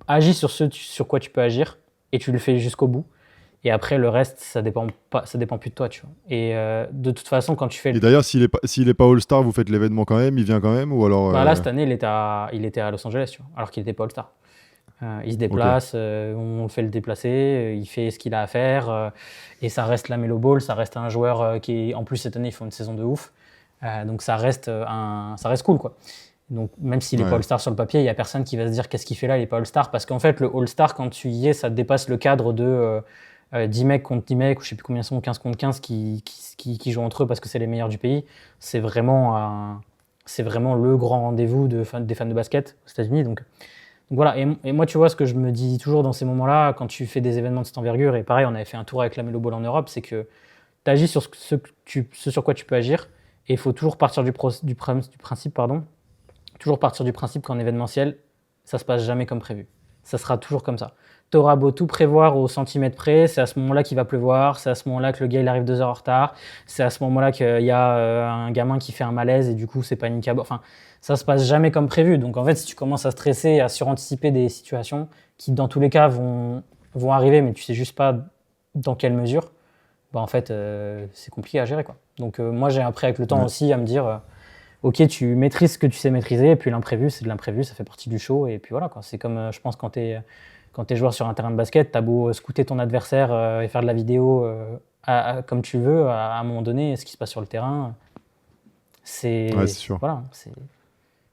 [SPEAKER 1] agis sur ce sur quoi tu peux agir et tu le fais jusqu'au bout. Et après, le reste, ça dépend plus de toi, tu vois. Et de toute façon, quand tu fais
[SPEAKER 2] Et d'ailleurs, s'il est pas All-Star, vous faites l'événement quand même, il vient quand même ou alors.
[SPEAKER 1] bah là, cette année, il était à Los Angeles, tu vois, alors qu'il n'était pas All-Star. Il se
[SPEAKER 2] Ok.
[SPEAKER 1] déplace, on le fait le déplacer, il fait ce qu'il a à faire, et ça reste la Melo Ball, ça reste un joueur qui est, en plus cette année, ils font une saison de ouf, donc ça reste cool, quoi. Donc même s'il n'est pas
[SPEAKER 2] Ouais.
[SPEAKER 1] All-Star sur le papier, il n'y a personne qui va se dire qu'est-ce qu'il fait là, il n'est pas All-Star, parce qu'en fait, le All-Star, quand tu y es, ça dépasse le cadre de 10 mecs contre 10 mecs, ou je sais plus combien sont, 15 contre 15 qui jouent entre eux parce que c'est les meilleurs du pays. C'est vraiment, c'est vraiment le grand rendez-vous des fans de basket aux États-Unis. Donc voilà, et moi, tu vois, ce que je me dis toujours dans ces moments-là, quand tu fais des événements de cette envergure, et pareil, on avait fait un tour avec la Melo Ball en Europe, c'est que tu agis sur ce sur quoi tu peux agir, et il faut toujours partir du principe, pardon, toujours partir du principe qu'en événementiel, ça se passe jamais comme prévu. Ça sera toujours comme ça. Tu auras beau tout prévoir au centimètre près, c'est à ce moment-là qu'il va pleuvoir, c'est à ce moment-là que le gars il arrive 2 heures en retard, c'est à ce moment-là qu'il y a un gamin qui fait un malaise et du coup c'est panique à bord. Enfin, ça se passe jamais comme prévu. Donc en fait, si tu commences à stresser, à suranticiper des situations qui dans tous les cas vont arriver, mais tu sais juste pas dans quelle mesure, bah en fait c'est compliqué à gérer, quoi. Donc moi j'ai appris avec le temps
[SPEAKER 2] Ouais.
[SPEAKER 1] aussi à me dire ok, tu maîtrises ce que tu sais maîtriser, et puis l'imprévu, c'est de l'imprévu, ça fait partie du show, et puis voilà, quoi. C'est comme, je pense, quand t'es joueur sur un terrain de basket, t'as beau scouter ton adversaire et faire de la vidéo comme tu veux, à un moment donné, ce qui se passe sur le terrain,
[SPEAKER 2] Ouais, c'est sûr.
[SPEAKER 1] voilà,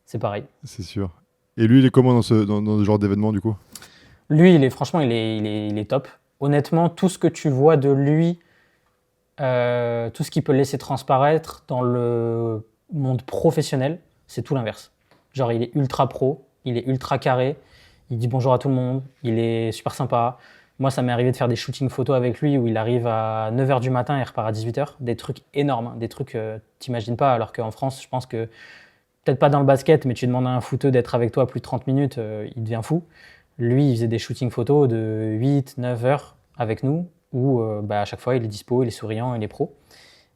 [SPEAKER 1] c'est pareil.
[SPEAKER 2] C'est sûr. Et lui, il est comment dans ce genre d'événement du coup?
[SPEAKER 1] Lui, franchement, il est top. Honnêtement, tout ce que tu vois de lui, tout ce qu'il peut laisser transparaître dans le monde professionnel, c'est tout l'inverse. Genre, il est ultra pro, il est ultra carré, il dit bonjour à tout le monde, il est super sympa. Moi, ça m'est arrivé de faire des shootings photos avec lui où il arrive à 9h du matin et il repart à 18h. Des trucs énormes, hein, des trucs t'imagines pas, alors qu'en France, je pense que, peut-être pas dans le basket, mais tu demandes à un footeux d'être avec toi plus de 30 minutes, il devient fou. Lui, il faisait des shootings photos de 8-9 heures avec nous, où à chaque fois, il est dispo, il est souriant, il est pro.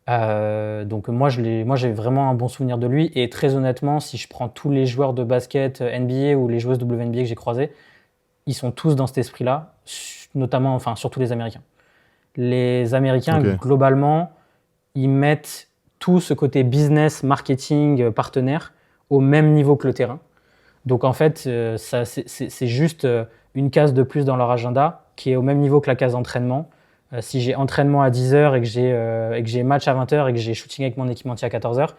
[SPEAKER 1] Donc moi, j'ai vraiment un bon souvenir de lui. Et très honnêtement, si je prends tous les joueurs de basket NBA ou les joueuses WNBA que j'ai croisés, ils sont tous dans cet esprit-là, notamment, enfin, surtout les Américains. Les Américains, globalement, ils mettent tout ce côté business, marketing, partenaire au même niveau que le terrain. Donc en fait, c'est juste une case de plus dans leur agenda qui est au même niveau que la case entraînement. Si j'ai entraînement à 10h et que j'ai match à 20h et que j'ai shooting avec mon équipementier à 14h,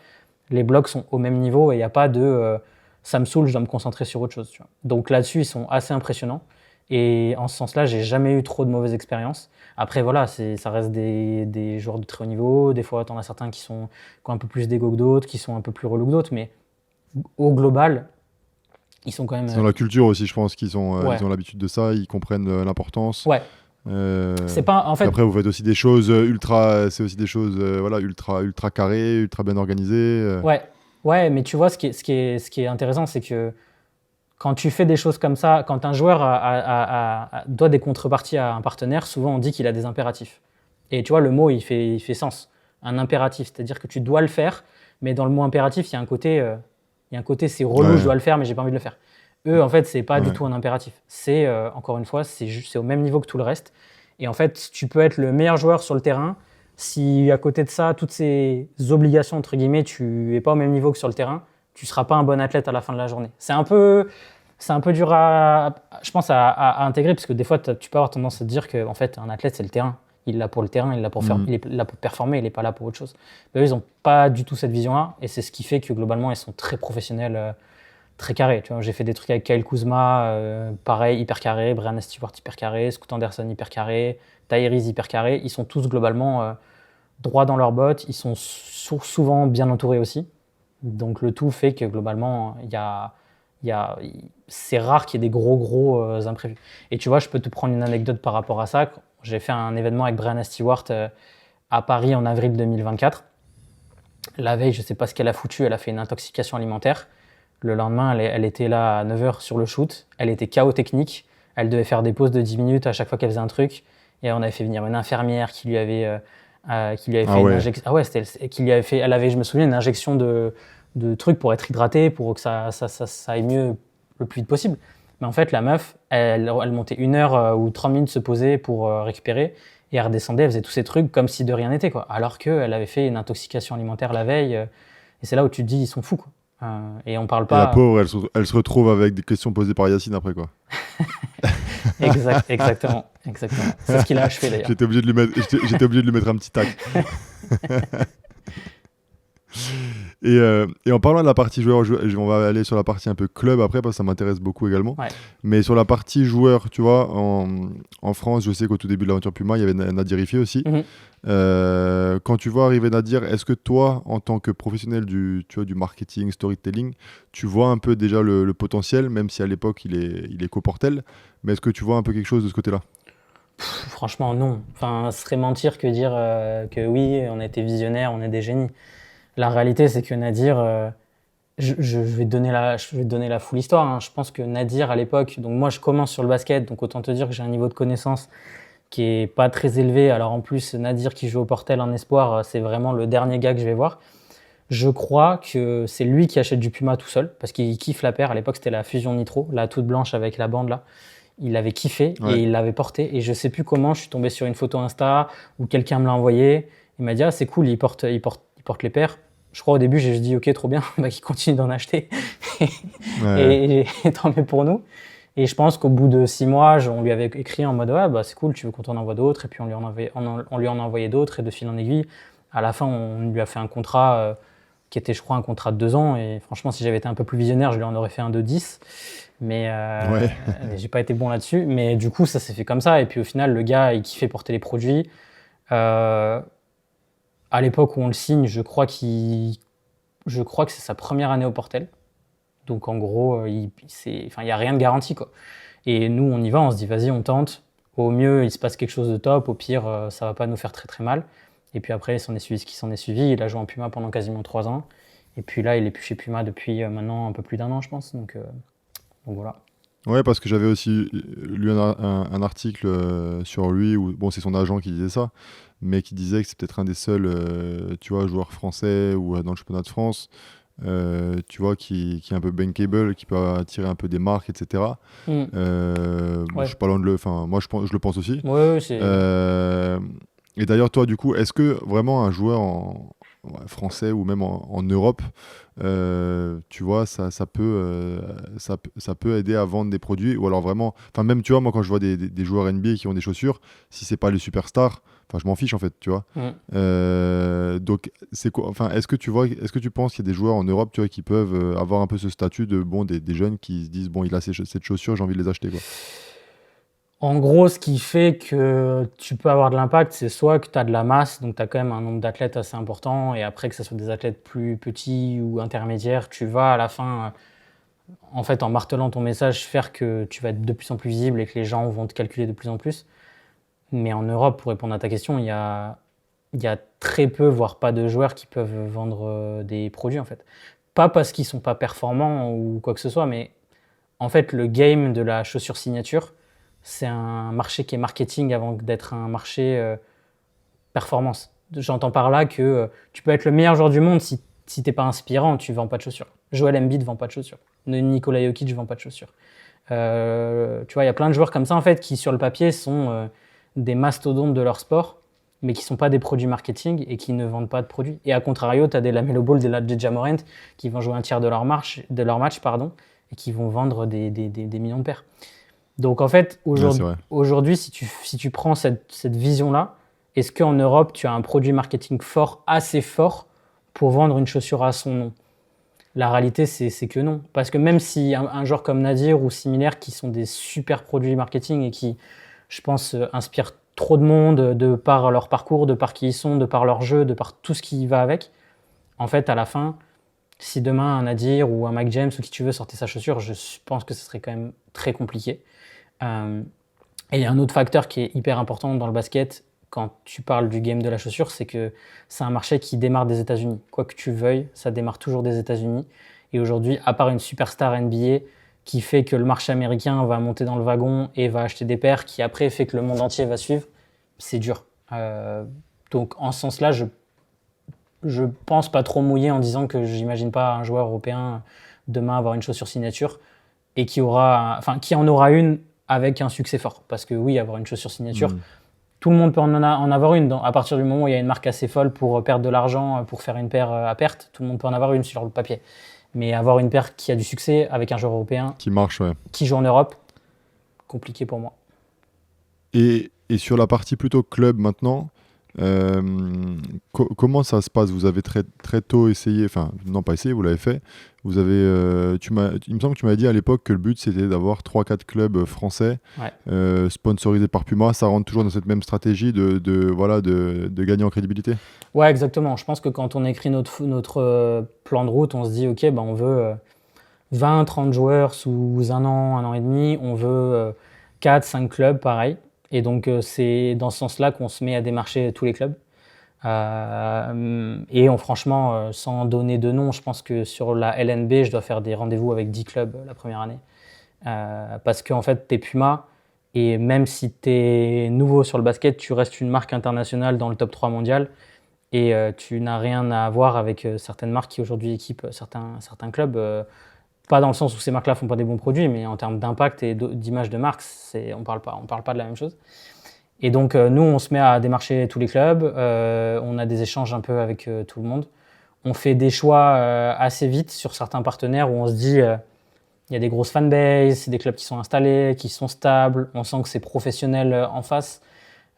[SPEAKER 1] les blocs sont au même niveau et il n'y a pas de ça me saoule, je dois me concentrer sur autre chose. Tu vois. Donc là-dessus, ils sont assez impressionnants. Et en ce sens-là, j'ai jamais eu trop de mauvaises expériences. Après, voilà, ça reste des joueurs de très haut niveau. Des fois, tu en as certains qui ont un peu plus d'ego que d'autres, qui sont un peu plus relous que d'autres. Mais au global, ils sont quand même.
[SPEAKER 2] C'est dans la culture aussi, je pense qu'ils ont,
[SPEAKER 1] Ouais.
[SPEAKER 2] ils ont l'habitude de ça, ils comprennent l'importance.
[SPEAKER 1] Ouais. C'est pas, en fait.
[SPEAKER 2] Après, vous faites aussi des choses c'est aussi des choses voilà, ultra carrées, ultra bien organisées.
[SPEAKER 1] Ouais, mais tu vois, ce qui est intéressant, c'est que quand tu fais des choses comme ça, quand un joueur doit des contreparties à un partenaire, souvent on dit qu'il a des impératifs. Et tu vois, le mot, il fait sens. Un impératif, c'est-à-dire que tu dois le faire, mais dans le mot impératif, il y a un côté c'est relou, je dois le faire, mais j'ai pas envie de le faire. Eux, en fait, c'est pas du tout un impératif. C'est, encore une fois, c'est au même niveau que tout le reste. Et en fait, tu peux être le meilleur joueur sur le terrain. Si à côté de ça, toutes ces obligations, entre guillemets, tu n'es pas au même niveau que sur le terrain, tu ne seras pas un bon athlète à la fin de la journée. C'est un peu dur je pense, à intégrer, parce que des fois, tu peux avoir tendance à te dire qu'en fait, un athlète, c'est le terrain. Il est là pour le terrain, il est là pour, il est là pour performer, il n'est pas là pour autre chose. Mais eux, ils n'ont pas du tout cette vision-là, et c'est ce qui fait que globalement, ils sont très professionnels, très carrés. Tu vois, j'ai fait des trucs avec Kyle Kuzma, pareil, hyper carré, Brian Stewart hyper carré, Scoot Anderson hyper carré, Tyrese hyper carré. Ils sont tous globalement droits dans leurs bottes, ils sont souvent bien entourés aussi. Donc le tout fait que globalement, c'est rare qu'il y ait des gros imprévus. Et tu vois, je peux te prendre une anecdote par rapport à ça. J'ai fait un événement avec Brianna Stewart à Paris en avril 2024. La veille, je ne sais pas ce qu'elle a foutu, elle a fait une intoxication alimentaire. Le lendemain, elle était là à 9h sur le shoot. Elle était KO technique. Elle devait faire des pauses de 10 minutes à chaque fois qu'elle faisait un truc. Et on avait fait venir une infirmière qui lui avait fait une injection. Ah ouais, elle avait, je me souviens, une injection de trucs pour être hydratée, pour que ça aille mieux le plus vite possible. Mais en fait, la meuf, elle montait 1h ou 30 minutes se poser pour récupérer, et elle redescendait, elle faisait tous ces trucs comme si de rien n'était, quoi. Alors qu'elle avait fait une intoxication alimentaire la veille, et c'est là où tu te dis, ils sont fous, quoi. Et on parle pas.
[SPEAKER 2] Et la pauvre, elle se retrouve avec des questions posées par Yacine après, quoi.
[SPEAKER 1] Exactement. C'est ce qu'il a achevé d'ailleurs.
[SPEAKER 2] J'étais obligé de lui mettre un petit tac. Et en parlant de la partie joueur, on va aller sur la partie un peu club après parce que ça m'intéresse beaucoup également.
[SPEAKER 1] Ouais.
[SPEAKER 2] Mais sur la partie joueur, tu vois, en France, je sais qu'au tout début de l'aventure Puma, il y avait Nadir Rifi aussi. Quand tu vois arriver Nadir, est-ce que toi, en tant que professionnel du marketing, storytelling, tu vois un peu déjà le potentiel, même si à l'époque il est qu'au-portel, mais est-ce que tu vois un peu quelque chose de ce côté-là?
[SPEAKER 1] Franchement, non. Enfin, ce serait mentir que dire que oui, on a été visionnaires, on est des génies. La réalité, c'est que Nadir, je vais te donner la full histoire. Hein. Je pense que Nadir, à l'époque, donc moi je commence sur le basket, donc autant te dire que j'ai un niveau de connaissance qui est pas très élevé. Alors en plus, Nadir qui joue au Portel en espoir, c'est vraiment le dernier gars que je vais voir. Je crois que c'est lui qui achète du Puma tout seul, parce qu'il kiffe la paire. À l'époque, c'était la Fusion Nitro, la toute blanche avec la bande là. Il avait kiffé et il l'avait porté. Et je sais plus comment, je suis tombé sur une photo Insta où quelqu'un me l'a envoyé. Il m'a dit, ah c'est cool, il porte les paires. Je crois au début, j'ai dit, ok, trop bien, qu'il continue d'en acheter. Et tant mieux pour nous. Et je pense qu'au bout de 6 mois, on lui avait écrit en mode, ouais, c'est cool, tu veux qu'on t'en envoie d'autres. Et puis on lui en a envoyé d'autres, et de fil en aiguille. À la fin, on lui a fait un contrat qui était, je crois, un contrat de 2 ans. Et franchement, si j'avais été un peu plus visionnaire, je lui en aurais fait un de 10. Mais
[SPEAKER 2] Ouais.
[SPEAKER 1] j'ai pas été bon là-dessus. Mais du coup, ça s'est fait comme ça. Et puis au final, le gars, il kiffait porter les produits. Euh, à l'époque où on le signe, je crois que c'est sa première année au Portel. Donc en gros, il n'y a rien de garanti, quoi. Et nous, on y va, on se dit, vas-y, on tente. Au mieux, il se passe quelque chose de top. Au pire, ça va pas nous faire très très mal. Et puis après, il s'en est suivi ce qui s'en est suivi. Il a joué en Puma pendant quasiment 3 ans. Et puis là, il est plus chez Puma depuis maintenant un peu plus d'1 an, je pense. Donc voilà.
[SPEAKER 2] Ouais, parce que j'avais aussi lu un article sur lui, où bon, c'est son agent qui disait ça, mais qui disait que c'est peut-être un des seuls, tu vois, joueurs français ou dans le championnat de France, tu vois, qui est un peu bankable, qui peut attirer un peu des marques, etc.
[SPEAKER 1] Mm.
[SPEAKER 2] Bon, je
[SPEAKER 1] Ouais.
[SPEAKER 2] suis pas loin de le, enfin, moi je le pense aussi.
[SPEAKER 1] Ouais, ouais, c'est.
[SPEAKER 2] Euh, et d'ailleurs, toi, du coup, est-ce que vraiment un joueur ouais, français ou même en Europe, tu vois, ça peut aider à vendre des produits ou alors vraiment, enfin même tu vois, moi quand je vois des joueurs NBA qui ont des chaussures, si c'est pas les superstars, enfin je m'en fiche en fait, tu vois.
[SPEAKER 1] Mm.
[SPEAKER 2] Donc c'est quoi, enfin est-ce que tu penses qu'il y a des joueurs en Europe, tu vois, qui peuvent avoir un peu ce statut de bon des jeunes qui se disent bon il a cette chaussure, j'ai envie de les acheter quoi.
[SPEAKER 1] En gros, ce qui fait que tu peux avoir de l'impact, c'est soit que tu as de la masse, donc tu as quand même un nombre d'athlètes assez important, et après que ce soit des athlètes plus petits ou intermédiaires, tu vas à la fin, en fait, en martelant ton message, faire que tu vas être de plus en plus visible et que les gens vont te calculer de plus en plus. Mais en Europe, pour répondre à ta question, il y a très peu, voire pas de joueurs qui peuvent vendre des produits, en fait. Pas parce qu'ils sont pas performants ou quoi que ce soit, mais en fait, le game de la chaussure signature, c'est un marché qui est marketing avant d'être un marché performance. J'entends par là que tu peux être le meilleur joueur du monde si t'es pas inspirant, tu vends pas de chaussures. Joel Embiid vend pas de chaussures. Nikola Jokic vend pas de chaussures. Tu vois, il y a plein de joueurs comme ça en fait qui sur le papier sont des mastodontes de leur sport, mais qui sont pas des produits marketing et qui ne vendent pas de produits. Et à contrario, tu as des Lamelo Ball, des Ja Morant qui vont jouer un tiers de leur match, pardon, et qui vont vendre des millions de paires. Donc en fait,
[SPEAKER 2] Ouais, c'est vrai.
[SPEAKER 1] aujourd'hui, si tu prends cette vision-là, est-ce qu'en Europe, tu as un produit marketing fort, assez fort, pour vendre une chaussure à son nom? La réalité, c'est que non. Parce que même si un joueur comme Nadir ou similaire, qui sont des super produits marketing et qui, je pense, inspirent trop de monde de par leur parcours, de par qui ils sont, de par leur jeu, de par tout ce qui va avec, en fait, à la fin, si demain un Nadir ou un Mike James ou qui tu veux sortait sa chaussure, je pense que ce serait quand même très compliqué. Euh, et il y a un autre facteur qui est hyper important dans le basket quand tu parles du game de la chaussure, c'est que c'est un marché qui démarre des États-Unis. Quoi que tu veuilles, ça démarre toujours des États-Unis. Et aujourd'hui, à part une superstar NBA qui fait que le marché américain va monter dans le wagon et va acheter des paires, qui après fait que le monde entier va suivre, c'est dur. Donc en ce sens-là, je pense pas trop mouiller en disant que j'imagine pas un joueur européen demain avoir une chaussure signature et qui en aura une avec un succès fort. Parce que oui, avoir une chaussure signature,
[SPEAKER 2] Hmm.
[SPEAKER 1] tout le monde peut en avoir une. À partir du moment où il y a une marque assez folle pour perdre de l'argent, pour faire une paire à perte, tout le monde peut en avoir une sur le papier. Mais avoir une paire qui a du succès avec un joueur européen
[SPEAKER 2] Qui marche, ouais.
[SPEAKER 1] qui joue en Europe, compliqué pour moi.
[SPEAKER 2] Et sur la partie plutôt club maintenant, euh, comment ça se passe? Vous avez très, très tôt essayé, enfin non pas essayé, vous l'avez fait. Vous avez, il me semble que tu m'avais dit à l'époque que le but c'était d'avoir 3-4 clubs français
[SPEAKER 1] Ouais.
[SPEAKER 2] sponsorisés par Puma. Ça rentre toujours dans cette même stratégie voilà, de gagner en crédibilité?
[SPEAKER 1] Ouais, exactement. Je pense que quand on écrit notre plan de route, on se dit, OK, ben on veut 20, 30 joueurs sous 1 an et demi. On veut 4, 5 clubs, pareil. Et donc, c'est dans ce sens-là qu'on se met à démarcher tous les clubs. Et franchement, sans donner de nom, je pense que sur la LNB, je dois faire des rendez-vous avec 10 clubs la première année. Parce qu'en fait, tu es Puma, et même si tu es nouveau sur le basket, tu restes une marque internationale dans le top 3 mondial, et tu n'as rien à voir avec certaines marques qui aujourd'hui équipent certains clubs. Pas dans le sens où ces marques-là font pas des bons produits, mais en termes d'impact et d'image de marque, on parle pas de la même chose. Et donc, nous, on se met à démarcher tous les clubs, on a des échanges un peu avec tout le monde. On fait des choix assez vite sur certains partenaires où on se dit, il y a des grosses fanbases, c'est des clubs qui sont installés, qui sont stables, on sent que c'est professionnel en face,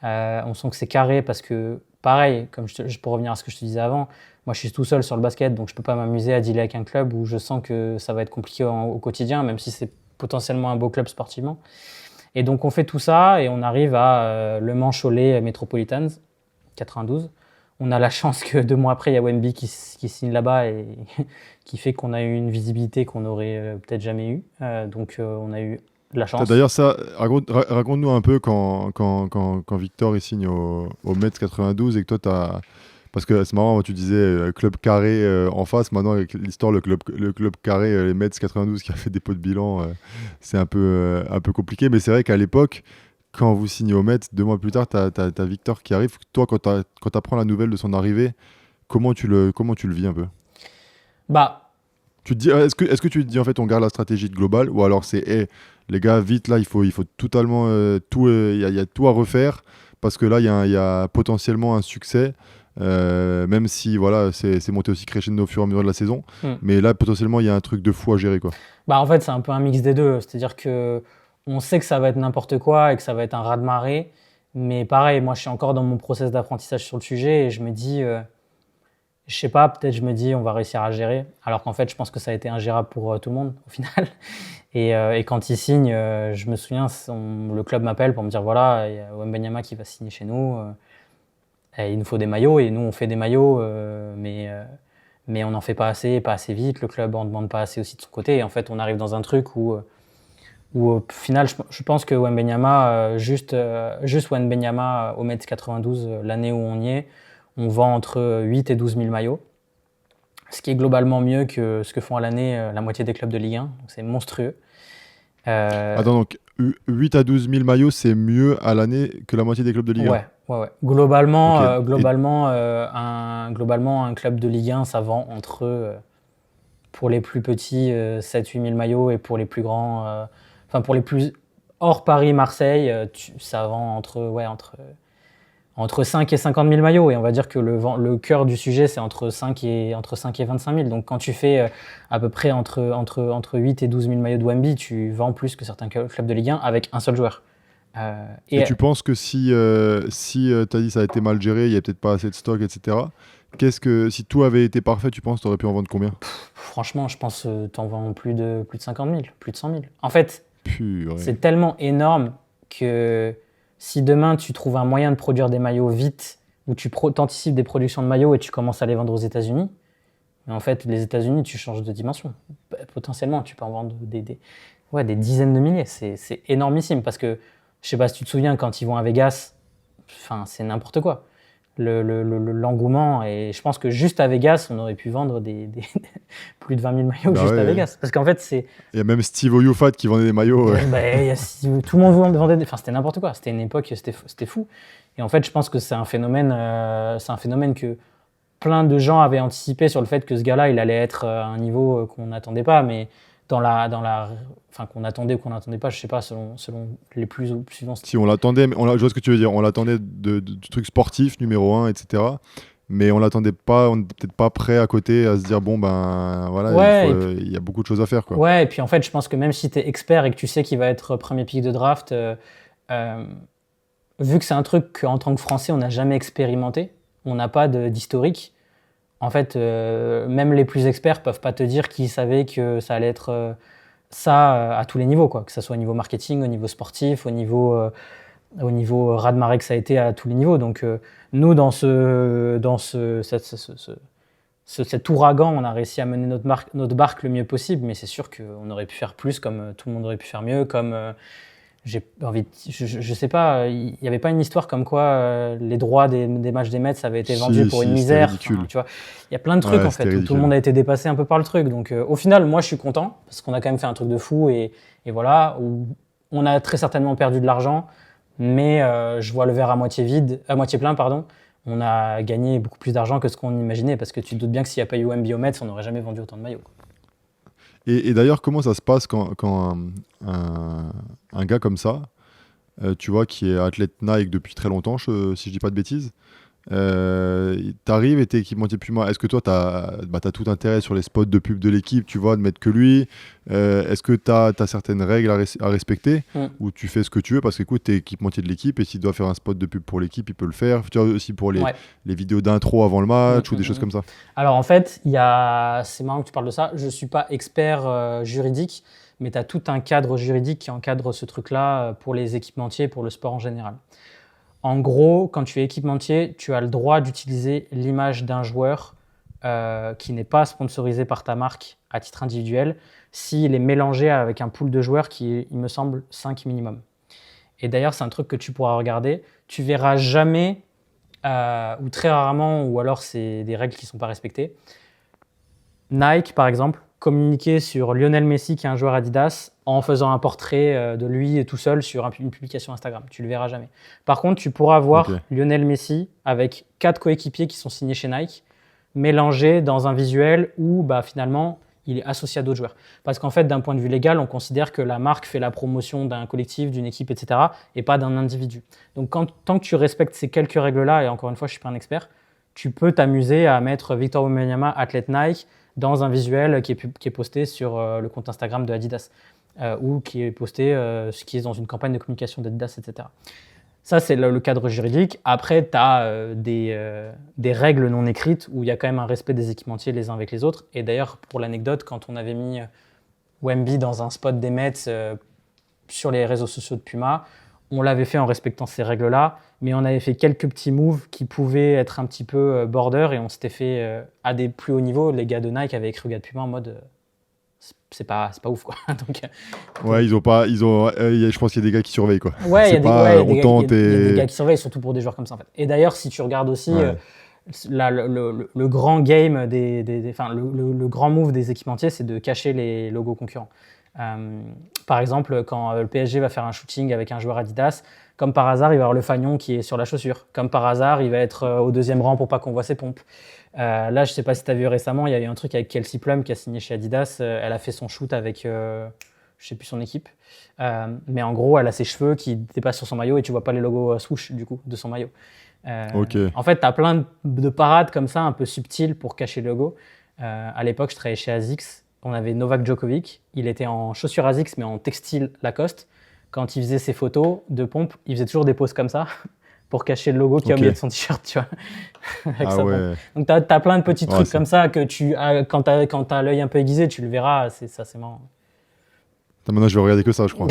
[SPEAKER 1] on sent que c'est carré parce que, pareil, pour revenir à ce que je te disais avant, moi je suis tout seul sur le basket, donc je peux pas m'amuser à dealer avec un club où je sens que ça va être compliqué au quotidien, même si c'est potentiellement un beau club sportivement. Et donc on fait tout ça et on arrive à Le Mans-Cholet Metropolitans, 92. On a la chance que 2 mois après, il y a Wemby qui signe là-bas et qui fait qu'on a eu une visibilité qu'on n'aurait peut-être jamais eue. Donc on a eu de la chance.
[SPEAKER 2] D'ailleurs, ça, raconte-nous un peu quand Victor il signe au Mets 92 et que toi, parce que c'est marrant, tu disais club carré en face. Maintenant, avec l'histoire, le club carré, les Mets 92 qui a fait dépôt de bilan, c'est un peu compliqué. Mais c'est vrai qu'à l'époque, quand vous signez au Mets, 2 mois plus tard, t'as Victor qui arrive. Toi, quand t'apprends la nouvelle de son arrivée, comment tu le vis un peu?
[SPEAKER 1] Bah,
[SPEAKER 2] Tu te dis, est-ce que tu te dis en fait on garde la stratégie de globale ou alors c'est hey, les gars vite là il faut totalement tout il y a tout à refaire parce que là il y a potentiellement un succès même si voilà c'est monté aussi crescendo au fur et à mesure de la saison mais là potentiellement il y a un truc de fou à gérer quoi.
[SPEAKER 1] Bah en fait c'est un peu un mix des deux, c'est-à-dire que on sait que ça va être n'importe quoi et que ça va être un raz-de-marée, mais pareil moi je suis encore dans mon process d'apprentissage sur le sujet et je me dis je sais pas, peut-être je me dis on va réussir à gérer, alors qu'en fait je pense que ça a été ingérable pour tout le monde au final. Et quand il signe, je me souviens, le club m'appelle pour me dire voilà, il y a Wembanyama qui va signer chez nous, et il nous faut des maillots, et nous on fait des maillots, mais on n'en fait pas assez vite, le club en demande pas assez aussi de son côté, et en fait on arrive dans un truc où au final je pense que Wembanyama, juste Wembanyama au Mets 92, l'année où on y est, on vend entre 8 et 12 000 maillots, ce qui est globalement mieux que ce que font à l'année la moitié des clubs de Ligue 1. Donc c'est monstrueux.
[SPEAKER 2] Attends, donc 8 à 12 000 maillots, c'est mieux à l'année que la moitié des clubs de Ligue 1?
[SPEAKER 1] Ouais. Globalement,
[SPEAKER 2] Ok.
[SPEAKER 1] globalement, un club de Ligue 1, ça vend entre, pour les plus petits, 7-8 000 maillots, et pour les plus grands, enfin pour les plus hors Paris-Marseille, ça vend entre 5 et 50 000 maillots, et on va dire que le cœur du sujet, c'est entre 5 et 25 000. Donc quand tu fais à peu près entre 8 et 12 000 maillots de Wemby, tu vends plus que certains clubs de Ligue 1 avec un seul joueur.
[SPEAKER 2] Et tu penses que si tu as dit ça a été mal géré, il n'y a peut-être pas assez de stock, etc. Si tout avait été parfait, tu penses que tu aurais pu en vendre combien?
[SPEAKER 1] Franchement, je pense que tu en vends plus de 50 000, plus de 100 000. En fait,
[SPEAKER 2] Purée.
[SPEAKER 1] c'est tellement énorme que si demain tu trouves un moyen de produire des maillots vite, ou tu anticipes des productions de maillots et tu commences à les vendre aux États-Unis, mais en fait, les États-Unis, tu changes de dimension. Potentiellement, tu peux en vendre des dizaines de milliers. C'est énormissime parce que, je sais pas si tu te souviens, quand ils vont à Vegas, c'est n'importe quoi. L'engouement, et je pense que juste à Vegas, on aurait pu vendre plus de 20 000 maillots
[SPEAKER 2] Bah
[SPEAKER 1] juste
[SPEAKER 2] ouais.
[SPEAKER 1] à Vegas. Parce qu'en fait, c'est.
[SPEAKER 2] Il y a même Steve Oyufat qui vendait des maillots.
[SPEAKER 1] Tout le monde vendait c'était n'importe quoi. C'était une époque, c'était fou. Et en fait, je pense que c'est un phénomène que plein de gens avaient anticipé sur le fait que ce gars-là, il allait être à un niveau qu'on n'attendait pas, mais qu'on attendait ou qu'on n'attendait pas, je sais pas, selon les plus suivants.
[SPEAKER 2] Si on l'attendait, je vois ce que tu veux dire. On l'attendait du truc sportif, numéro 1, etc. Mais on l'attendait pas, on n'était peut-être pas prêt à côté à se dire bon ben voilà,
[SPEAKER 1] Ouais,
[SPEAKER 2] il y a beaucoup de choses à faire quoi.
[SPEAKER 1] Ouais, et puis en fait, je pense que même si tu es expert et que tu sais qu'il va être premier pick de draft, vu que c'est un truc qu'en tant que Français, on n'a jamais expérimenté, on n'a pas d'historique. En fait, même les plus experts peuvent pas te dire qu'ils savaient que ça allait être ça à tous les niveaux, quoi. Que ce soit au niveau marketing, au niveau sportif, au niveau raz-de-marée que ça a été à tous les niveaux. Donc nous, dans cet ouragan, on a réussi à mener notre barque le mieux possible, mais c'est sûr qu'on aurait pu faire plus, comme tout le monde aurait pu faire mieux, comme je sais pas, il n'y avait pas une histoire comme quoi les droits des matchs des Mets avaient été vendus pour une misère. Tu vois, il y a plein de trucs en fait où tout le monde a été dépassé un peu par le truc. Donc au final, moi je suis content parce qu'on a quand même fait un truc de fou et voilà, où on a très certainement perdu de l'argent, mais je vois le verre à moitié plein, pardon. On a gagné beaucoup plus d'argent que ce qu'on imaginait parce que tu te doutes bien que s'il n'y a pas eu Wemby au Mets, on n'aurait jamais vendu autant de maillots, quoi.
[SPEAKER 2] Et d'ailleurs, comment ça se passe quand un gars comme ça, tu vois, qui est athlète Nike depuis très longtemps, si je dis pas de bêtises, T'arrives et t'es équipementier Puma. Est-ce que toi, t'as tout intérêt sur les spots de pub de l'équipe, tu vois, de mettre que lui? Est-ce que t'as certaines règles à respecter ou tu fais ce que tu veux parce qu'écoute, t'es équipementier de l'équipe et s'il doit faire un spot de pub pour l'équipe, il peut le faire. Tu vois, aussi pour les vidéos d'intro avant le match ou des choses comme ça.
[SPEAKER 1] Alors en fait, c'est marrant que tu parles de ça. Je ne suis pas expert juridique, mais tu as tout un cadre juridique qui encadre ce truc-là pour les équipementiers, pour le sport en général. En gros, quand tu es équipementier, tu as le droit d'utiliser l'image d'un joueur qui n'est pas sponsorisé par ta marque à titre individuel s'il est mélangé avec un pool de joueurs qui est, il me semble, 5 minimum. Et d'ailleurs, c'est un truc que tu pourras regarder. Tu verras jamais, ou très rarement, ou alors c'est des règles qui ne sont pas respectées. Nike, par exemple, communiquer sur Lionel Messi, qui est un joueur Adidas, en faisant un portrait de lui tout seul sur une publication Instagram. Tu le verras jamais. Par contre, tu pourras voir Lionel Messi avec 4 coéquipiers qui sont signés chez Nike, mélangés dans un visuel où finalement, il est associé à d'autres joueurs. Parce qu'en fait, d'un point de vue légal, on considère que la marque fait la promotion d'un collectif, d'une équipe, etc., et pas d'un individu. Donc, tant que tu respectes ces quelques règles-là, et encore une fois, je ne suis pas un expert, tu peux t'amuser à mettre Victor Wembanyama, athlète Nike, dans un visuel qui est posté sur le compte Instagram de Adidas ou qui est posté, ce qui est dans une campagne de communication d'Adidas, etc. Ça, c'est le cadre juridique. Après, tu as des règles non écrites où il y a quand même un respect des équipementiers les uns avec les autres. Et d'ailleurs, pour l'anecdote, quand on avait mis Wemby dans un spot des Mets sur les réseaux sociaux de Puma, on l'avait fait en respectant ces règles-là, mais on avait fait quelques petits moves qui pouvaient être un petit peu border et on s'était fait à des plus hauts niveaux. Les gars de Nike avaient écrit aux gars de Puma en mode c'est pas ouf quoi.
[SPEAKER 2] Ouais, je pense qu'il y a des gars qui surveillent quoi.
[SPEAKER 1] Ouais, il y a des gars qui surveillent, surtout pour des joueurs comme ça en fait. Et d'ailleurs, si tu regardes aussi le grand game le grand move des équipementiers, c'est de cacher les logos concurrents. Par exemple, quand le PSG va faire un shooting avec un joueur Adidas, comme par hasard, il va y avoir le fanion qui est sur la chaussure. Comme par hasard, il va être au deuxième rang pour pas qu'on voit ses pompes. Là, je ne sais pas si tu as vu récemment, il y a eu un truc avec Kelsey Plum qui a signé chez Adidas. Elle a fait son shoot avec, je ne sais plus son équipe. Mais en gros, elle a ses cheveux qui dépassent sur son maillot et tu ne vois pas les logos swoosh du coup, de son maillot. En fait, tu as plein de parades comme ça, un peu subtiles pour cacher le logo. À l'époque, je travaillais chez ASICS. On avait Novak Djokovic. Il était en chaussures ASICS, mais en textile Lacoste. Quand il faisait ses photos de pompe, il faisait toujours des poses comme ça pour cacher le logo qui est au milieu de son t-shirt, tu vois. Avec sa pompe. Donc, tu as plein de petits trucs comme ça que quand tu as l'œil un peu aiguisé, tu le verras. C'est marrant.
[SPEAKER 2] Maintenant, je vais regarder que ça, je crois.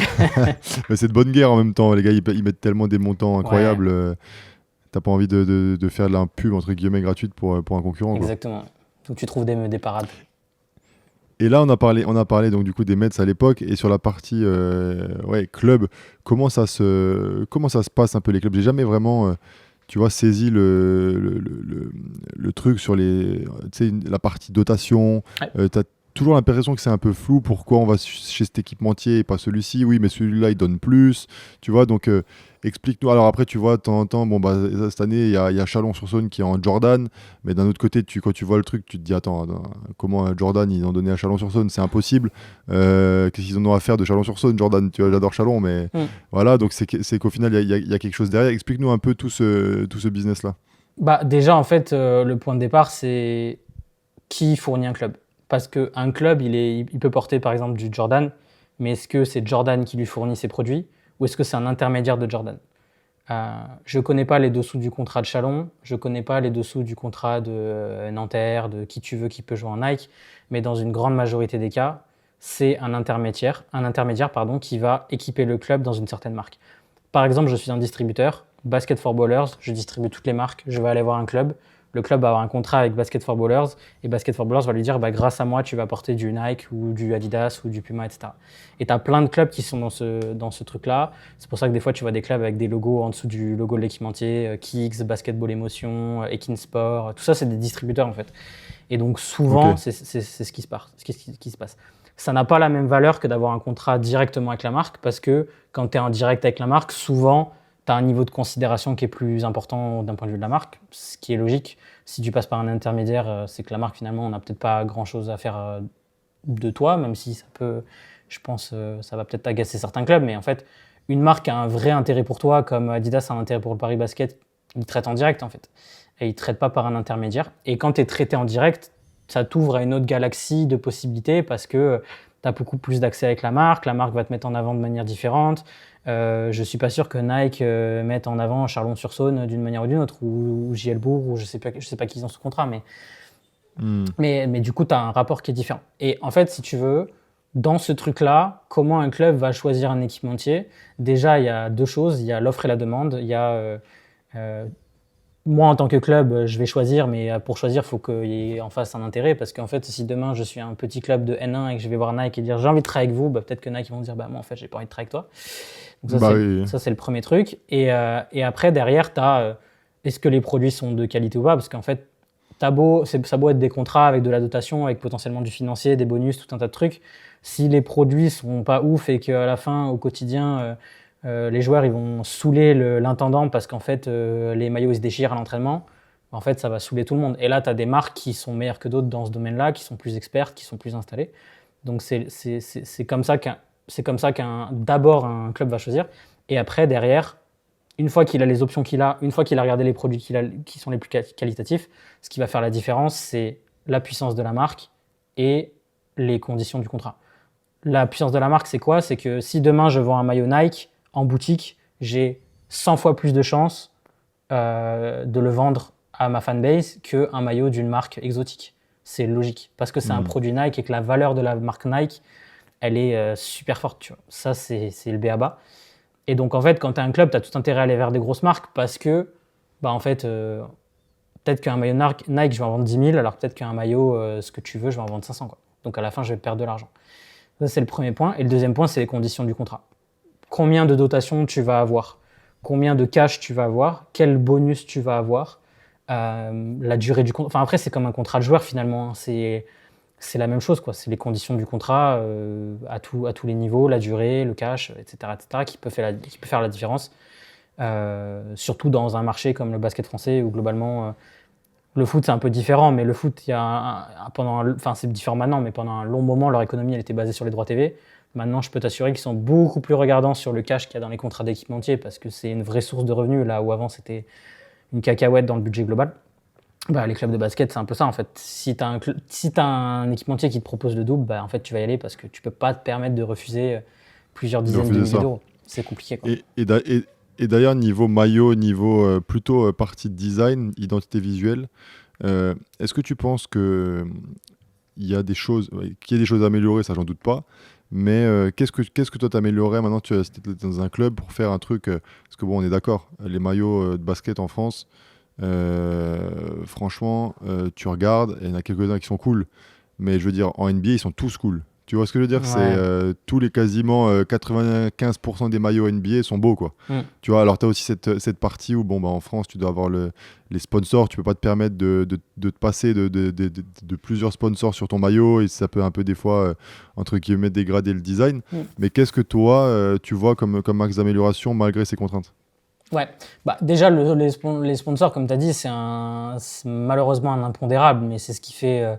[SPEAKER 2] Mais c'est de bonne guerre en même temps. Les gars, ils mettent tellement des montants incroyables. T'as pas envie de faire de la pub entre guillemets gratuite pour un concurrent.
[SPEAKER 1] Exactement. Donc, tu trouves des parades.
[SPEAKER 2] Et là, on a parlé donc du coup des Mets à l'époque et sur la partie club, comment ça se passe un peu les clubs. J'ai jamais vraiment, saisi le truc sur la partie dotation. T'as toujours l'impression que c'est un peu flou. Pourquoi on va chez cet équipementier et pas celui-ci? Oui, mais celui-là il donne plus. Tu vois, donc explique-nous. Alors après, tu vois, de temps en temps, cette année, il y a Chalon-sur-Saône qui est en Jordan, mais d'un autre côté, quand tu vois le truc, tu te dis, attends, comment Jordan, ils ont donné à Chalon-sur-Saône? C'est impossible. Qu'est-ce qu'ils en ont à faire de Chalon-sur-Saône, Jordan? Tu vois, j'adore Chalon, mais voilà, donc c'est qu'au final, il y a quelque chose derrière. Explique-nous un peu tout ce business-là.
[SPEAKER 1] Déjà, en fait, le point de départ, c'est qui fournit un club. Parce qu'un club, il peut porter, par exemple, du Jordan, mais est-ce que c'est Jordan qui lui fournit ses produits? Ou est-ce que c'est un intermédiaire de Jordan? Je ne connais pas les dessous du contrat de Chalon, je ne connais pas les dessous du contrat de Nanterre, de qui tu veux qui peut jouer en Nike, mais dans une grande majorité des cas, c'est un intermédiaire qui va équiper le club dans une certaine marque. Par exemple, je suis un distributeur, Basket for Ballers, je distribue toutes les marques, je vais aller voir un club, le club va avoir un contrat avec Basket for Ballers et Basket for Ballers va lui dire grâce à moi tu vas porter du Nike ou du Adidas ou du Puma, etc. Et tu as plein de clubs qui sont dans ce truc-là. C'est pour ça que des fois tu vois des clubs avec des logos en dessous du logo de l'équipementier, Kicks, Basketball Emotion, Ekin Sport, tout ça c'est des distributeurs en fait. Et donc souvent c'est ce qui se passe. Ça n'a pas la même valeur que d'avoir un contrat directement avec la marque parce que quand tu es en direct avec la marque, souvent tu as un niveau de considération qui est plus important d'un point de vue de la marque, ce qui est logique. Si tu passes par un intermédiaire, c'est que la marque, finalement, on n'a peut-être pas grand-chose à faire de toi, même si ça peut, je pense, ça va peut-être agacer certains clubs. Mais en fait, une marque a un vrai intérêt pour toi, comme Adidas a un intérêt pour le Paris Basket, Ils traitent en direct, en fait. Et ils ne traitent pas par un intermédiaire. Et quand tu es traité en direct, ça t'ouvre à une autre galaxie de possibilités parce que tu as beaucoup plus d'accès avec la marque va te mettre en avant de manière différente. Je ne suis pas sûr que Nike mette en avant Chalon-sur-Saône d'une manière ou d'une autre, ou Gielbourg, ou je sais pas qui ils ont sous contrat, mais du coup, tu as un rapport qui est différent. Et en fait, si tu veux, dans ce truc-là, comment un club va choisir un équipementier? Déjà, il y a deux choses, il y a l'offre et la demande. Il y a moi, en tant que club, je vais choisir, mais pour choisir, il faut qu'il y ait en face un intérêt. Parce qu'en fait, si demain, je suis un petit club de N1 et que je vais voir Nike et dire j'ai envie de travailler avec vous, peut-être que Nike vont dire moi, en fait, j'ai pas envie de travailler avec toi. Donc, ça, c'est le premier truc. Et après, derrière, tu as est-ce que les produits sont de qualité ou pas? Parce qu'en fait, ça a beau être des contrats avec de la dotation, avec potentiellement du financier, des bonus, tout un tas de trucs. Si les produits sont pas ouf et qu'à la fin, au quotidien, les joueurs ils vont saouler l'intendant parce qu'en fait les maillots ils se déchirent à l'entraînement, en fait ça va saouler tout le monde. Et là tu as des marques qui sont meilleures que d'autres dans ce domaine-là, qui sont plus expertes, qui sont plus installées. Donc c'est comme ça d'abord un club va choisir. Et après derrière, une fois qu'il a les options qu'il a, une fois qu'il a regardé les produits qui sont les plus qualitatifs, ce qui va faire la différence c'est la puissance de la marque et les conditions du contrat. La puissance de la marque c'est quoi? C'est que si demain je vends un maillot Nike en boutique, j'ai 100 fois plus de chances de le vendre à ma fanbase qu'un maillot d'une marque exotique. C'est logique, parce que c'est un produit Nike et que la valeur de la marque Nike, elle est super forte. Tu vois. Ça, c'est le b.a.-ba. Et donc, en fait, quand tu as un club, tu as tout intérêt à aller vers des grosses marques parce que, en fait, peut-être qu'un maillot Nike, je vais en vendre 10 000, alors peut-être qu'un maillot, ce que tu veux, je vais en vendre 500. Quoi. Donc, à la fin, je vais perdre de l'argent. Ça, c'est le premier point. Et le deuxième point, c'est les conditions du contrat. Combien de dotations tu vas avoir, combien de cash tu vas avoir, quel bonus tu vas avoir, la durée du contrat. Enfin, après, c'est comme un contrat de joueur finalement. Hein. C'est la même chose, quoi. C'est les conditions du contrat à tous les niveaux, la durée, le cash, etc., qui peut faire la différence. Surtout dans un marché comme le basket français où globalement, le foot c'est un peu différent, mais le foot, c'est différent maintenant, mais pendant un long moment, leur économie elle était basée sur les droits TV. Maintenant, je peux t'assurer qu'ils sont beaucoup plus regardants sur le cash qu'il y a dans les contrats d'équipementier parce que c'est une vraie source de revenus, là où avant c'était une cacahuète dans le budget global. Les clubs de basket, c'est un peu ça en fait. Si tu as un équipementier qui te propose le double, en fait, tu vas y aller parce que tu peux pas te permettre de refuser plusieurs dizaines de milliers d'euros. C'est compliqué. Quoi.
[SPEAKER 2] Et d'ailleurs, niveau maillot, niveau plutôt partie de design, identité visuelle, est-ce que tu penses qu'il y a des choses à améliorer? Ça, j'en doute pas. Mais qu'est-ce que toi t'améliorerais maintenant tu es dans un club pour faire un truc parce que bon on est d'accord les maillots de basket en France franchement tu regardes il y en a quelques-uns qui sont cool mais je veux dire en NBA ils sont tous cool tu vois ce que je veux dire? Ouais. C'est tous les quasiment 95% des maillots NBA sont beaux quoi. Tu vois alors tu as aussi cette partie où en France tu dois avoir les sponsors, tu peux pas te permettre de te passer de plusieurs sponsors sur ton maillot et ça peut un peu des fois entre guillemets dégrader le design. Mais qu'est-ce que toi tu vois comme axe d'amélioration malgré ces contraintes?
[SPEAKER 1] Ouais, déjà les sponsors comme tu as dit c'est malheureusement un impondérable mais c'est ce qui fait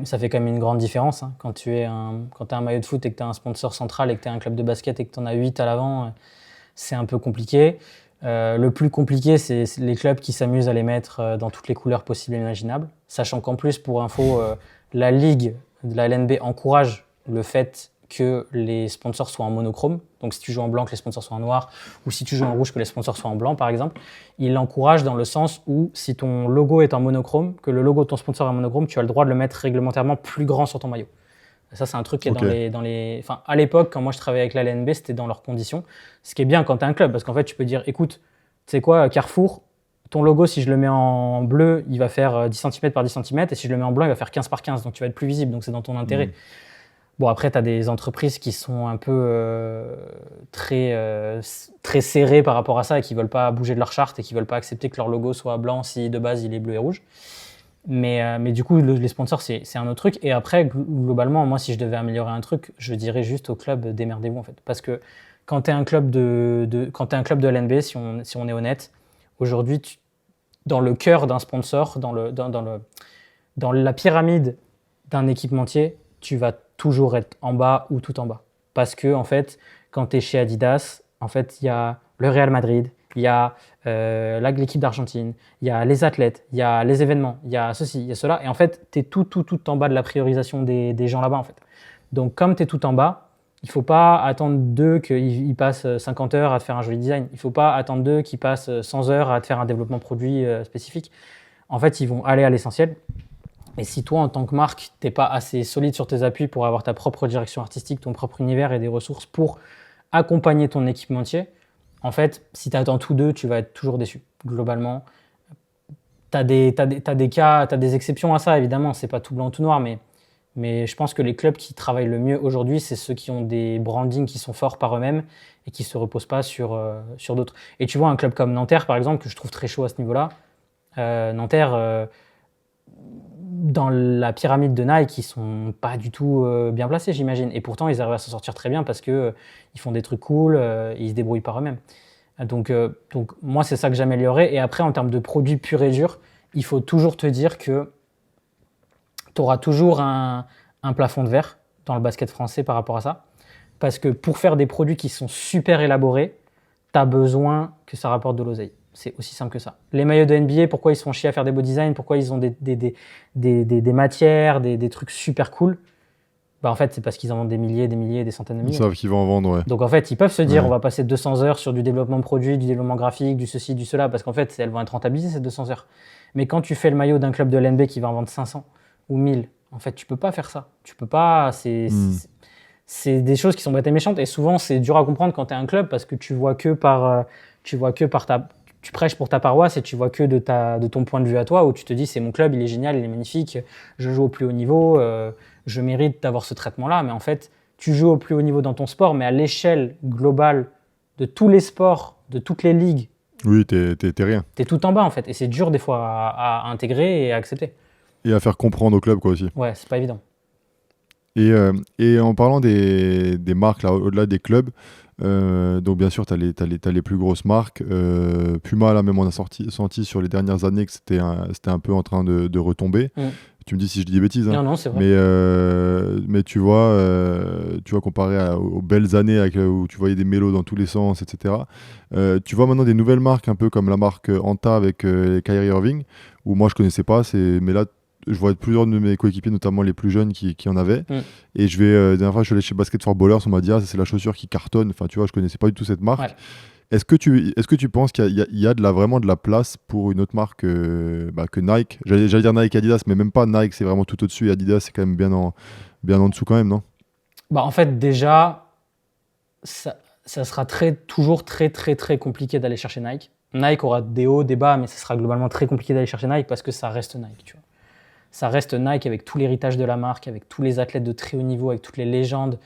[SPEAKER 1] ça fait quand même une grande différence. Hein. Quand tu as un maillot de foot et que tu as un sponsor central et que tu as un club de basket et que tu en as 8 à l'avant, c'est un peu compliqué. Le plus compliqué, c'est les clubs qui s'amusent à les mettre dans toutes les couleurs possibles et imaginables. Sachant qu'en plus, pour info, la Ligue de la LNB encourage le fait que les sponsors soient en monochrome. Donc si tu joues en blanc, que les sponsors soient en noir, ou si tu joues en rouge, que les sponsors soient en blanc, par exemple. Il l'encourage dans le sens où si ton logo est en monochrome, que le logo de ton sponsor est en monochrome, tu as le droit de le mettre réglementairement plus grand sur ton maillot. Ça, c'est un truc qui est Enfin, à l'époque, quand moi je travaillais avec la LNB, c'était dans leurs conditions. Ce qui est bien quand tu as un club, parce qu'en fait, tu peux dire, écoute, tu sais quoi, Carrefour, ton logo, si je le mets en bleu, il va faire 10 cm par 10 cm, et si je le mets en blanc, il va faire 15 par 15, donc tu vas être plus visible, donc c'est dans ton intérêt. Bon, après, tu as des entreprises qui sont un peu très serrées par rapport à ça et qui ne veulent pas bouger de leur charte et qui ne veulent pas accepter que leur logo soit blanc si de base il est bleu et rouge. Mais du coup, les sponsors, c'est un autre truc. Et après, globalement, moi, si je devais améliorer un truc, je dirais juste au club, démerdez-vous en fait. Parce que quand tu es un club quand tu es un club de l'NB, si on est honnête, aujourd'hui, dans le cœur d'un sponsor, dans la pyramide d'un équipementier, tu vas toujours être en bas ou tout en bas. Parce que, en fait, quand tu es chez Adidas, en fait, il y a le Real Madrid, il y a l'équipe d'Argentine, il y a les athlètes, il y a les événements, il y a ceci, il y a cela. Et en fait, tu es tout en bas de la priorisation des gens là-bas, en fait. Donc, comme tu es tout en bas, il ne faut pas attendre d'eux qu'ils passent 50 heures à te faire un joli design. Il ne faut pas attendre d'eux qu'ils passent 100 heures à te faire un développement produit spécifique. En fait, ils vont aller à l'essentiel. Et si toi, en tant que marque, tu n'es pas assez solide sur tes appuis pour avoir ta propre direction artistique, ton propre univers et des ressources pour accompagner ton équipementier, en fait, si tu attends tous d'eux, tu vas être toujours déçu. Globalement, tu as des cas, tu as des exceptions à ça, évidemment. Ce n'est pas tout blanc, tout noir, mais je pense que les clubs qui travaillent le mieux aujourd'hui, c'est ceux qui ont des brandings qui sont forts par eux-mêmes et qui ne se reposent pas sur d'autres. Et tu vois, un club comme Nanterre, par exemple, que je trouve très chaud à ce niveau-là, Nanterre, dans la pyramide de Nike, ils ne sont pas du tout bien placés, j'imagine. Et pourtant, ils arrivent à s'en sortir très bien parce qu'ils font des trucs cool, et ils se débrouillent par eux-mêmes. Donc moi, c'est ça que j'améliorerais. Et après, en termes de produits purs et durs, il faut toujours te dire que tu auras toujours un plafond de verre dans le basket français par rapport à ça. Parce que pour faire des produits qui sont super élaborés, tu as besoin que ça rapporte de l'oseille. C'est aussi simple que ça. Les maillots de NBA, pourquoi ils se font chier à faire des beaux designs, pourquoi ils ont des matières, des trucs super cool, bah en fait, c'est parce qu'ils en vendent des milliers, des centaines de milliers.
[SPEAKER 2] Ils savent qu'ils vont en vendre, ouais.
[SPEAKER 1] Donc en fait, ils peuvent se dire, on va passer 200 heures sur du développement produit, du développement graphique, du ceci, du cela, parce qu'en fait, elles vont être rentabilisées ces 200 heures. Mais quand tu fais le maillot d'un club de l'NB qui va en vendre 500 ou 1000, en fait, tu peux pas faire ça. Tu peux pas. C'est des choses qui sont bêtes et méchantes. Et souvent, c'est dur à comprendre quand tu es un club parce que tu vois que par tu prêches pour ta paroisse et tu vois que de ton point de vue à toi où tu te dis c'est mon club, il est génial, il est magnifique, je joue au plus haut niveau, je mérite d'avoir ce traitement-là. Mais en fait, tu joues au plus haut niveau dans ton sport, mais à l'échelle globale de tous les sports, de toutes les ligues,
[SPEAKER 2] oui, t'es rien.
[SPEAKER 1] Tu es tout en bas en fait. Et c'est dur des fois à intégrer et à accepter.
[SPEAKER 2] Et à faire comprendre au club quoi aussi.
[SPEAKER 1] Ouais, c'est pas évident.
[SPEAKER 2] Et en parlant des marques, là, au-delà des clubs, donc bien sûr, tu as les plus grosses marques. Puma, là, même, on a senti sur les dernières années que c'était un peu en train de retomber. Tu me dis si je dis des bêtises. Hein.
[SPEAKER 1] Non, c'est vrai.
[SPEAKER 2] Mais tu vois comparé aux belles années où tu voyais des mélos dans tous les sens, etc. Tu vois maintenant des nouvelles marques, un peu comme la marque Anta avec Kyrie Irving, où moi je connaissais pas, mais là, je vois plusieurs de mes coéquipiers, notamment les plus jeunes, qui en avaient. Et la dernière fois, je suis allé chez Basket for Ballers, on m'a dit, c'est la chaussure qui cartonne. Enfin, tu vois, je connaissais pas du tout cette marque. Ouais. Est-ce que tu penses qu'il y a vraiment de la place pour une autre marque que Nike? J'allais dire Nike, Adidas, mais même pas. Nike, c'est vraiment tout au-dessus. Et Adidas, c'est quand même bien en dessous quand même, non?
[SPEAKER 1] En fait, déjà, ça sera toujours très, très, très compliqué d'aller chercher Nike. Nike aura des hauts, des bas, mais ça sera globalement très compliqué d'aller chercher Nike parce que ça reste Nike, tu vois. Ça reste Nike avec tout l'héritage de la marque, avec tous les athlètes de très haut niveau, avec toutes les légendes.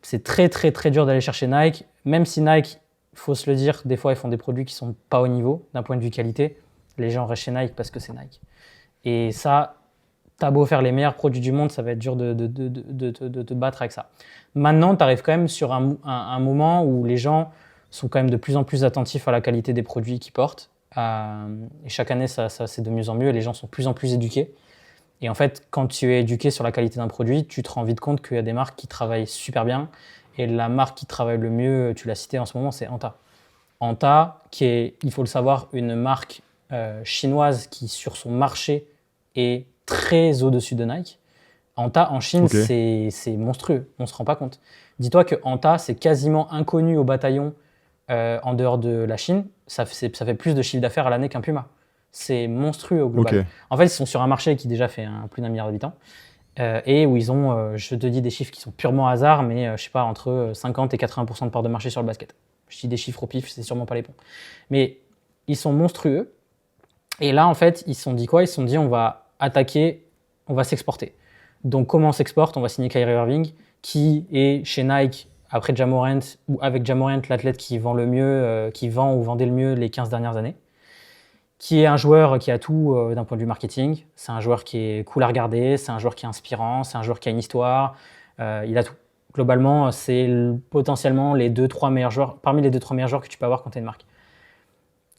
[SPEAKER 1] C'est très, très, très dur d'aller chercher Nike. Même si Nike, il faut se le dire, des fois, ils font des produits qui ne sont pas au niveau d'un point de vue qualité. Les gens restent chez Nike parce que c'est Nike. Et ça, t'as beau faire les meilleurs produits du monde, ça va être dur de te battre avec ça. Maintenant, tu arrives quand même sur un moment où les gens sont quand même de plus en plus attentifs à la qualité des produits qu'ils portent. Et chaque année, ça c'est de mieux en mieux et les gens sont de plus en plus éduqués. Et en fait, quand tu es éduqué sur la qualité d'un produit, tu te rends vite compte qu'il y a des marques qui travaillent super bien. Et la marque qui travaille le mieux, tu l'as cité en ce moment, c'est Anta. Anta, qui est, il faut le savoir, une marque chinoise qui, sur son marché, est très au-dessus de Nike. Anta, en Chine, c'est monstrueux. On ne se rend pas compte. Dis-toi que Anta, c'est quasiment inconnu au bataillon en dehors de la Chine. Ça fait plus de chiffre d'affaires à l'année qu'un Puma. C'est monstrueux au global. En fait, ils sont sur un marché qui déjà fait plus d'1 milliard d'habitants et où ils ont, je te dis des chiffres qui sont purement hasard, mais je sais pas, entre 50 et 80% de part de marché sur le basket. Je dis des chiffres au pif, c'est sûrement pas les bons. Mais ils sont monstrueux. Et là, en fait, ils se sont dit quoi? Ils se sont dit, on va attaquer, on va s'exporter. Donc, comment on s'exporte? On va signer Kyrie Irving, qui est chez Nike, après Ja Morant, ou avec Ja Morant, l'athlète qui vend le mieux, qui vend ou vendait le mieux les 15 dernières années. Qui est un joueur qui a tout d'un point de vue marketing. C'est un joueur qui est cool à regarder, c'est un joueur qui est inspirant, c'est un joueur qui a une histoire, il a tout. Globalement, c'est potentiellement les 2-3 meilleurs joueurs, parmi les 2-3 meilleurs joueurs que tu peux avoir quand tu es une marque.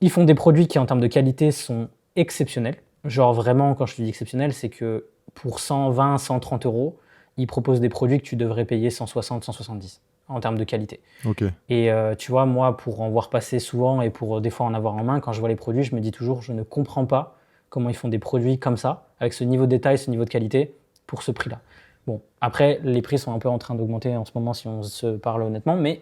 [SPEAKER 1] Ils font des produits qui, en termes de qualité, sont exceptionnels. Genre vraiment, quand je te dis exceptionnel, c'est que pour 120, 130 euros, ils proposent des produits que tu devrais payer 160, 170. en termes de qualité.
[SPEAKER 2] Ok.
[SPEAKER 1] Et tu vois, moi, pour en voir passer souvent et pour des fois en avoir en main, quand je vois les produits, je me dis toujours, je ne comprends pas comment ils font des produits comme ça, avec ce niveau de détail, ce niveau de qualité, pour ce prix-là. Bon, après, les prix sont un peu en train d'augmenter en ce moment, si on se parle honnêtement, mais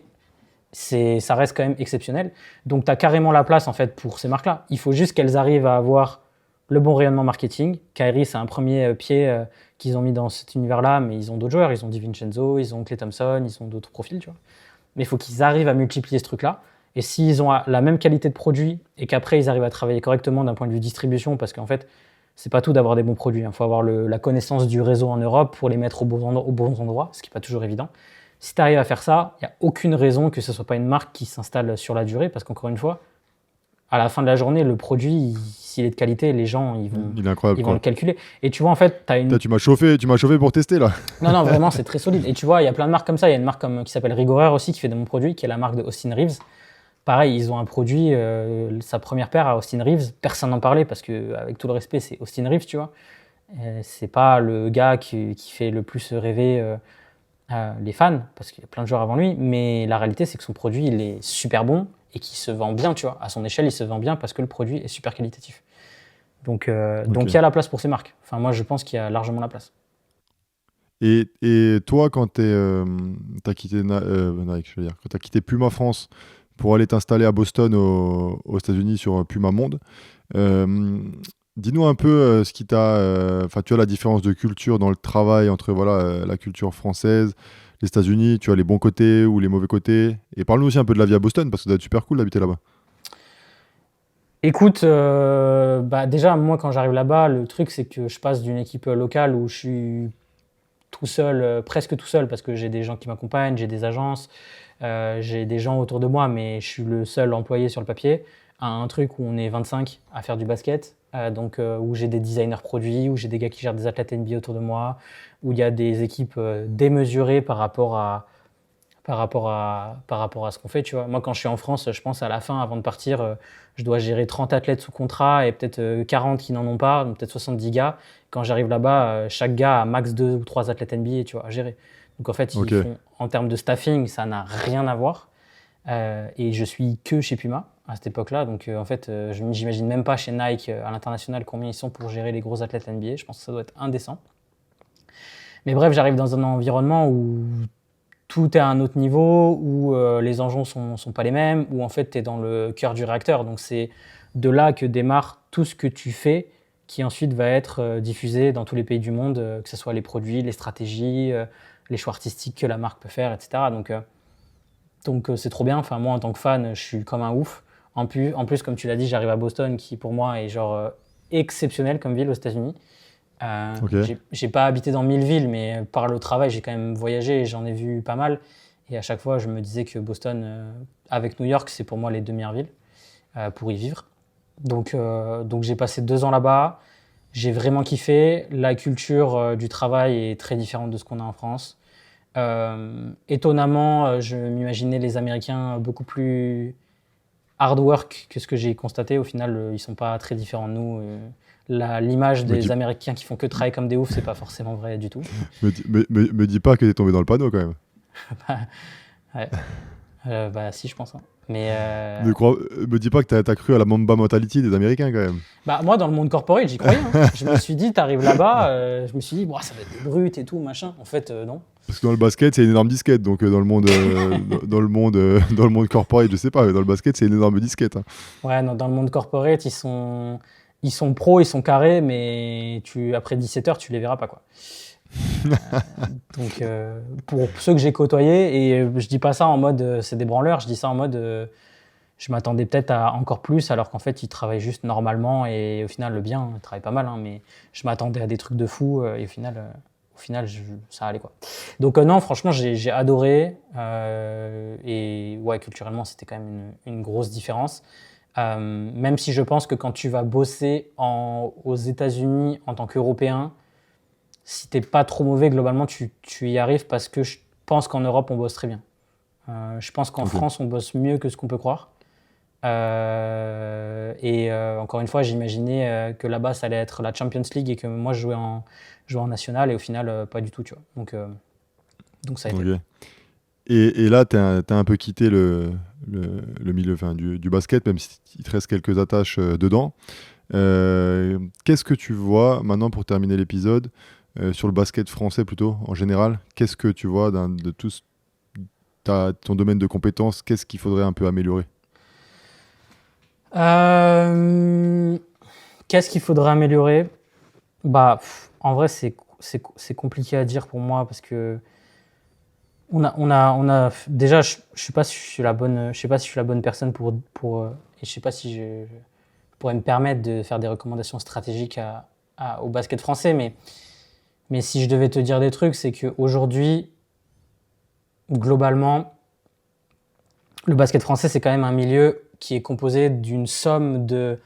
[SPEAKER 1] ça reste quand même exceptionnel. Donc, tu as carrément la place, en fait, pour ces marques-là. Il faut juste qu'elles arrivent à avoir le bon rayonnement marketing. Kyrie, c'est un premier pied qu'ils ont mis dans cet univers-là, mais ils ont d'autres joueurs. Ils ont DiVincenzo, ils ont Klay Thompson, ils ont d'autres profils, tu vois. Mais il faut qu'ils arrivent à multiplier ce truc-là. Et s'ils ont la même qualité de produit et qu'après, ils arrivent à travailler correctement d'un point de vue distribution, parce qu'en fait, c'est pas tout d'avoir des bons produits. Il faut avoir la connaissance du réseau en Europe pour les mettre aux bons endroits, ce qui n'est pas toujours évident. Si tu arrives à faire ça, il n'y a aucune raison que ce ne soit pas une marque qui s'installe sur la durée, parce qu'encore une fois, à la fin de la journée, le produit, s'il est de qualité, les gens
[SPEAKER 2] Il est incroyable,
[SPEAKER 1] ils vont le calculer. Et tu vois, en fait, tu as une...
[SPEAKER 2] Tu m'as chauffé pour tester là.
[SPEAKER 1] Non, vraiment, c'est très solide. Et tu vois, il y a plein de marques comme ça. Il y a une marque qui s'appelle Rigorer aussi, qui fait de mon produit, qui est la marque de Austin Reeves. Pareil, ils ont un produit, sa première paire à Austin Reeves, personne n'en parlait parce qu'avec tout le respect, c'est Austin Reeves, tu vois. C'est pas le gars qui fait le plus rêver les fans, parce qu'il y a plein de joueurs avant lui, mais la réalité, c'est que son produit, il est super bon et qu'il se vend bien, tu vois. À son échelle, il se vend bien parce que le produit est super qualitatif. Donc il y a la place pour ces marques. Enfin, moi, je pense qu'il y a largement la place.
[SPEAKER 2] Et toi, quand t'as quitté Nike, je veux dire, quand t'as quitté Puma France pour aller t'installer à Boston aux États-Unis sur Puma Monde, dis-nous un peu ce qui t'a. Enfin, tu as la différence de culture dans le travail entre la culture française, les États-Unis, tu as les bons côtés ou les mauvais côtés. Et parle-nous aussi un peu de la vie à Boston parce que ça doit être super cool d'habiter là-bas.
[SPEAKER 1] Écoute, déjà, moi, quand j'arrive là-bas, le truc, c'est que je passe d'une équipe locale où je suis tout seul, presque tout seul, parce que j'ai des gens qui m'accompagnent, j'ai des agences, j'ai des gens autour de moi, mais je suis le seul employé sur le papier, à un truc où on est 25 à faire du basket, où j'ai des designers produits, où j'ai des gars qui gèrent des athlètes NBA autour de moi, où il y a des équipes démesurées par rapport à ce qu'on fait, tu vois. Moi, quand je suis en France, je pense à la fin, avant de partir, je dois gérer 30 athlètes sous contrat et peut-être 40 qui n'en ont pas, donc peut-être 70 gars. Quand j'arrive là-bas, chaque gars a max 2 ou 3 athlètes NBA, tu vois, à gérer. Donc en fait,
[SPEAKER 2] Ok.
[SPEAKER 1] en termes de staffing, ça n'a rien à voir. Et je suis que chez Puma à cette époque-là. Donc en fait, je n'imagine même pas chez Nike à l'international combien ils sont pour gérer les gros athlètes NBA. Je pense que ça doit être indécent. Mais bref, j'arrive dans un environnement où tout est à un autre niveau, où les enjeux sont pas les mêmes, où en fait tu es dans le cœur du réacteur. Donc c'est de là que démarre tout ce que tu fais, qui ensuite va être diffusé dans tous les pays du monde, que ce soit les produits, les stratégies, les choix artistiques que la marque peut faire, etc. Donc c'est trop bien. Enfin, moi, en tant que fan, je suis comme un ouf. En plus, comme tu l'as dit, j'arrive à Boston, qui pour moi est genre exceptionnel comme ville aux États-Unis.
[SPEAKER 2] Ok.
[SPEAKER 1] J'ai pas habité dans 1000 villes, mais par le travail, j'ai quand même voyagé et j'en ai vu pas mal. Et à chaque fois, je me disais que Boston, avec New York, c'est pour moi les deux meilleures villes pour y vivre. Donc j'ai passé 2 ans là-bas. J'ai vraiment kiffé. La culture du travail est très différente de ce qu'on a en France. Étonnamment, je m'imaginais les Américains beaucoup plus hard work que ce que j'ai constaté. Au final, ils sont pas très différents de nous. L'image des Américains qui font que travailler comme des oufs, c'est pas forcément vrai du tout.
[SPEAKER 2] Me dis pas que t'es tombé dans le panneau quand même.
[SPEAKER 1] Ouais. Si, je pense. Hein. Mais
[SPEAKER 2] Me dis pas que t'as cru à la Mamba mentality des Américains quand même.
[SPEAKER 1] Moi, dans le monde corporate, j'y croyais. Hein. Je me suis dit, t'arrives là-bas, je me suis dit, ça va être des brutes et tout, machin. En fait, non.
[SPEAKER 2] Parce que dans le basket, c'est une énorme disquette. Donc dans le monde corporate, je sais pas. Dans le basket, c'est une énorme disquette. Hein.
[SPEAKER 1] Ouais, non, dans le monde corporate, ils sont pros, ils sont carrés, mais après 17 heures, tu les verras pas, quoi. Donc, pour ceux que j'ai côtoyés, et je dis pas ça en mode c'est des branleurs, je dis ça en mode je m'attendais peut-être à encore plus, alors qu'en fait, ils travaillent juste normalement et au final, le bien, ils travaillent pas mal, hein, mais je m'attendais à des trucs de fou et au final, ça allait, quoi. Donc, non, franchement, j'ai adoré et ouais, culturellement, c'était quand même une grosse différence. Même si je pense que quand tu vas bosser aux États-Unis en tant qu'Européen, si t'es pas trop mauvais, globalement, tu y arrives parce que je pense qu'en Europe, on bosse très bien. Je pense qu'en France, on bosse mieux que ce qu'on peut croire. Encore une fois, j'imaginais que là-bas, ça allait être la Champions League et que moi, je jouais en national et au final, pas du tout, tu vois. Donc ça a été.
[SPEAKER 2] Okay. Et là, tu as un peu quitté le milieu du basket, même s'il te reste quelques attaches dedans. Qu'est-ce que tu vois, maintenant pour terminer l'épisode, sur le basket français plutôt, en général? Qu'est-ce que tu vois de tout ton domaine de compétences? Qu'est-ce qu'il faudrait un peu améliorer?
[SPEAKER 1] Qu'est-ce qu'il faudrait améliorer? En vrai, c'est compliqué à dire pour moi parce que déjà, je sais pas si je suis la bonne, je sais pas si je suis la bonne personne et je sais pas si je pourrais me permettre de faire des recommandations stratégiques au basket français, mais si je devais te dire des trucs, c'est qu'aujourd'hui, globalement, le basket français, c'est quand même un milieu qui est composé d'une somme de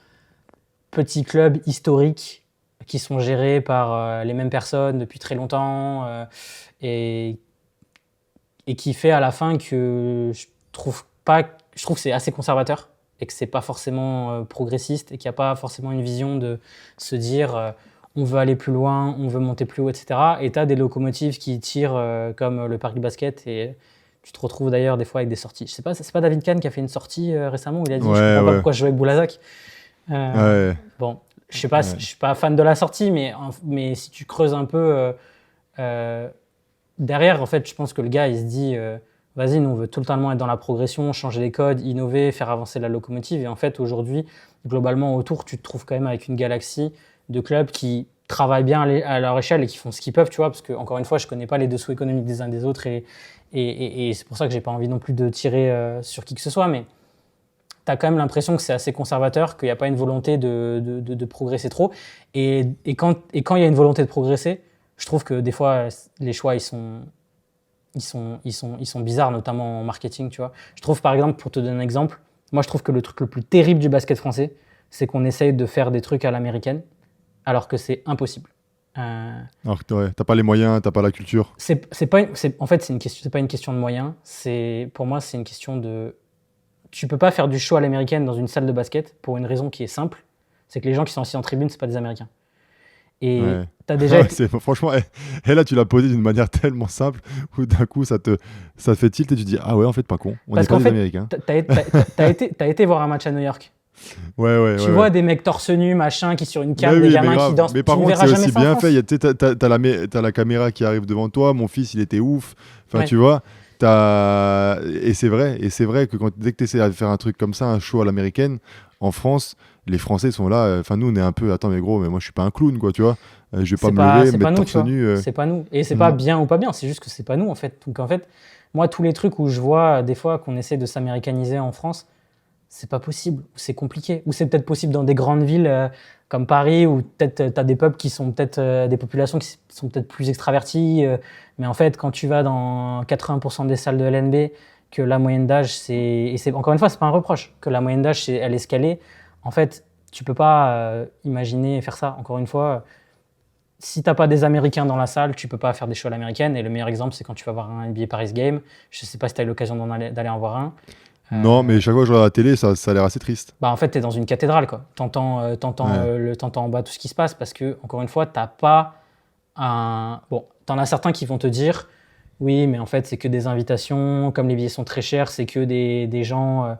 [SPEAKER 1] petits clubs historiques qui sont gérés par les mêmes personnes depuis très longtemps et qui fait à la fin que je trouve que c'est assez conservateur et que c'est pas forcément progressiste et qu'il n'y a pas forcément une vision de se dire on veut aller plus loin, on veut monter plus haut, etc. Et tu as des locomotives qui tirent comme le Paris Basket et tu te retrouves d'ailleurs des fois avec des sorties. Je sais pas, c'est pas David Kahn qui a fait une sortie récemment où il a dit je comprends pas pourquoi je joue avec Boulazac. Bon, je sais pas, je suis pas fan de la sortie, mais si tu creuses un peu derrière, en fait, je pense que le gars, il se dit vas-y, nous, on veut totalement être dans la progression, changer les codes, innover, faire avancer la locomotive. Et en fait, aujourd'hui, globalement, autour, tu te trouves quand même avec une galaxie de clubs qui travaillent bien à leur échelle et qui font ce qu'ils peuvent, tu vois, parce que, encore une fois, je connais pas les dessous économiques des uns des autres et c'est pour ça que j'ai pas envie non plus de tirer sur qui que ce soit, mais tu as quand même l'impression que c'est assez conservateur, qu'il n'y a pas une volonté de progresser trop. Et quand il y a une volonté de progresser, je trouve que des fois, les choix, ils sont bizarres, notamment en marketing, tu vois. Je trouve, par exemple, pour te donner un exemple, moi, je trouve que le truc le plus terrible du basket français, c'est qu'on essaye de faire des trucs à l'américaine, alors que c'est impossible.
[SPEAKER 2] Alors que t'as pas les moyens, t'as pas la culture.
[SPEAKER 1] En fait, c'est pas une question de moyens. Pour moi, c'est une question de... Tu peux pas faire du show à l'américaine dans une salle de basket pour une raison qui est simple, c'est que les gens qui sont assis en tribune, c'est pas des Américains. Et t'as déjà
[SPEAKER 2] franchement, et là tu l'as posé d'une manière tellement simple où d'un coup ça te fait tilt et tu dis ah ouais en fait pas con, on n'est pas des Américains.
[SPEAKER 1] T'as été voir un match à New York. Tu vois des mecs torse nu, machin, qui sur une carte, des gamins qui dansent.
[SPEAKER 2] Mais par contre, c'est aussi bien fait. T'as la caméra qui arrive devant toi. Mon fils, il était ouf. Enfin, tu vois. Et c'est vrai que dès que tu essaies de faire un truc comme ça, un show à l'américaine, en France, les Français sont là. Enfin, nous, on est un peu. Attends, mais gros, mais moi, je suis pas un clown, quoi, tu vois. Je vais pas me lever, me mettre torse nu.
[SPEAKER 1] C'est pas nous. Et c'est pas bien ou pas bien. C'est juste que c'est pas nous, en fait. Donc, en fait, moi, tous les trucs où je vois des fois qu'on essaie de s'américaniser en France, c'est pas possible, c'est compliqué. Ou c'est peut-être possible dans des grandes villes comme Paris, où peut-être tu as des peuples qui sont peut-être des populations qui sont peut-être plus extraverties. Mais en fait, quand tu vas dans 80% des salles de LNB, que la moyenne d'âge, encore une fois, c'est pas un reproche, que la moyenne d'âge, elle est escalée. En fait, tu peux pas imaginer faire ça. Encore une fois, si t'as pas des Américains dans la salle, tu peux pas faire des shows à l'américaine. Et le meilleur exemple, c'est quand tu vas voir un NBA Paris Game. Je sais pas si tu as eu l'occasion d'aller en voir un.
[SPEAKER 2] Non, mais chaque fois que je regarde la télé, ça a l'air assez triste.
[SPEAKER 1] En fait, tu es dans une cathédrale, quoi. T'entends en bas tout ce qui se passe parce que, encore une fois, t'as pas un... Bon, t'en as certains qui vont te dire oui, mais en fait, c'est que des invitations, comme les billets sont très chers, c'est que des gens,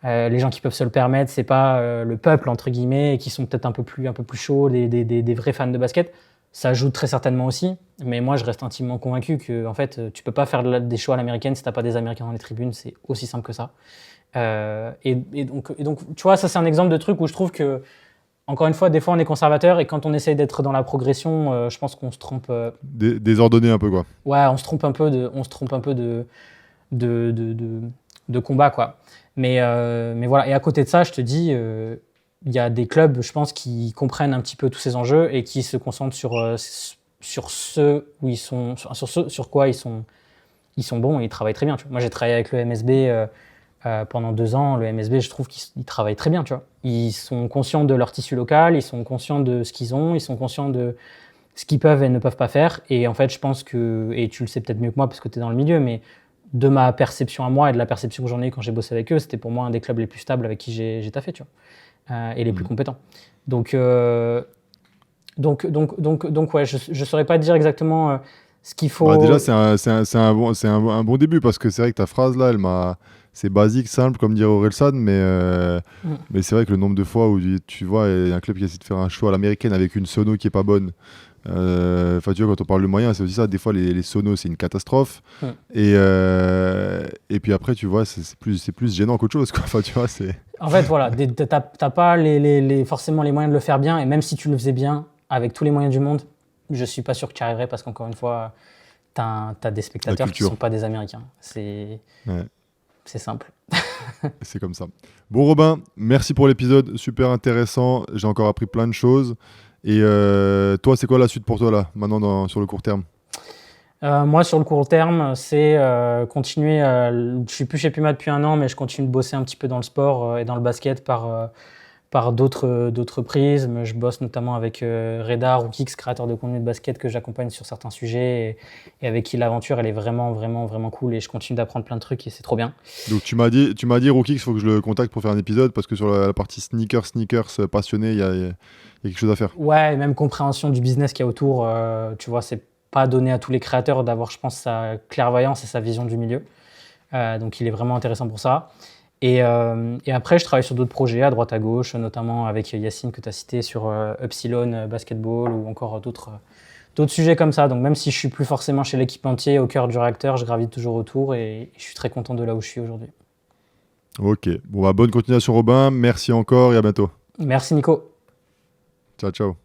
[SPEAKER 1] les gens qui peuvent se le permettre, c'est pas le peuple, entre guillemets, qui sont peut-être un peu plus chauds, des vrais fans de basket. Ça joue très certainement aussi, mais moi, je reste intimement convaincu que en fait, tu peux pas faire des shows à l'américaine si t'as pas des Américains dans les tribunes, c'est aussi simple que ça. Et donc, tu vois, ça c'est un exemple de truc où je trouve que, encore une fois, des fois on est conservateur et quand on essaye d'être dans la progression, je pense qu'on se trompe.
[SPEAKER 2] Désordonné un peu, quoi.
[SPEAKER 1] Ouais, on se trompe un peu de combat, quoi. Mais voilà. Et à côté de ça, je te dis, il y a des clubs, je pense, qui comprennent un petit peu tous ces enjeux et qui se concentrent sur ce où ils sont, sur quoi ils sont bons et ils travaillent très bien. Tu vois. Moi, j'ai travaillé avec le MSB pendant 2 ans. Le MSB, je trouve qu'ils travaillent très bien. Tu vois. Ils sont conscients de leur tissu local, ils sont conscients de ce qu'ils ont, ils sont conscients de ce qu'ils peuvent et ne peuvent pas faire. Et en fait, je pense que, et tu le sais peut-être mieux que moi parce que tu es dans le milieu, mais de ma perception à moi et de la perception que j'en ai eu quand j'ai bossé avec eux, c'était pour moi un des clubs les plus stables avec qui j'ai taffé, tu vois. Et les plus compétents. Donc ouais, je ne saurais pas te dire exactement Ce qu'il faut.
[SPEAKER 2] Bah, déjà, c'est un bon début parce que c'est vrai que ta phrase là, c'est basique, simple, comme dirait Orelsan,
[SPEAKER 1] Mm.
[SPEAKER 2] mais c'est vrai que le nombre de fois où tu vois, il y a un club qui essaie de faire un show à l'américaine avec une sono qui est pas bonne. Enfin, tu vois, quand on parle de moyens, c'est aussi ça. Des fois, les sonos, c'est une catastrophe.
[SPEAKER 1] Mm.
[SPEAKER 2] Et puis après, tu vois, c'est plus gênant qu'autre chose, quoi. Enfin, tu vois, c'est.
[SPEAKER 1] En fait, voilà, t'as pas forcément les moyens de le faire bien, et même si tu le faisais bien, avec tous les moyens du monde, je suis pas sûr que tu y arriverais parce qu'encore une fois, t'as des
[SPEAKER 2] La
[SPEAKER 1] spectateurs qui
[SPEAKER 2] culture.
[SPEAKER 1] sont pas des Américains.
[SPEAKER 2] Ouais,
[SPEAKER 1] C'est simple.
[SPEAKER 2] c'est comme ça. Bon, Robin, merci pour l'épisode. Super intéressant. J'ai encore appris plein de choses. Et toi, c'est quoi la suite pour toi, là, maintenant, sur le court terme?
[SPEAKER 1] Moi, sur le court terme, c'est continuer. Je suis plus chez Puma depuis 1 an, mais je continue de bosser un petit peu dans le sport et dans le basket par d'autres prismes. Je bosse notamment avec Reda Rookix, créateur de contenu de basket que j'accompagne sur certains sujets et avec qui l'aventure elle est vraiment vraiment vraiment cool et je continue d'apprendre plein de trucs et c'est trop bien.
[SPEAKER 2] Donc, tu m'as dit Rookix, il faut que je le contacte pour faire un épisode parce que sur la partie sneakers passionné, il y a quelque chose à faire.
[SPEAKER 1] Ouais, et même compréhension du business qu'il y a autour. Tu vois, c'est pas donné à tous les créateurs d'avoir, je pense, sa clairvoyance et sa vision du milieu. Donc il est vraiment intéressant pour ça. Et après, je travaille sur d'autres projets à droite à gauche, notamment avec Yacine que tu as cité sur Upsilon Basketball ou encore d'autres sujets comme ça. Donc même si je suis plus forcément chez l'équipementier au cœur du réacteur, je gravite toujours autour et je suis très content de là où je suis aujourd'hui.
[SPEAKER 2] Ok. Bon, bah, bonne continuation, Robin. Merci encore et à bientôt.
[SPEAKER 1] Merci Nico.
[SPEAKER 2] Ciao, ciao.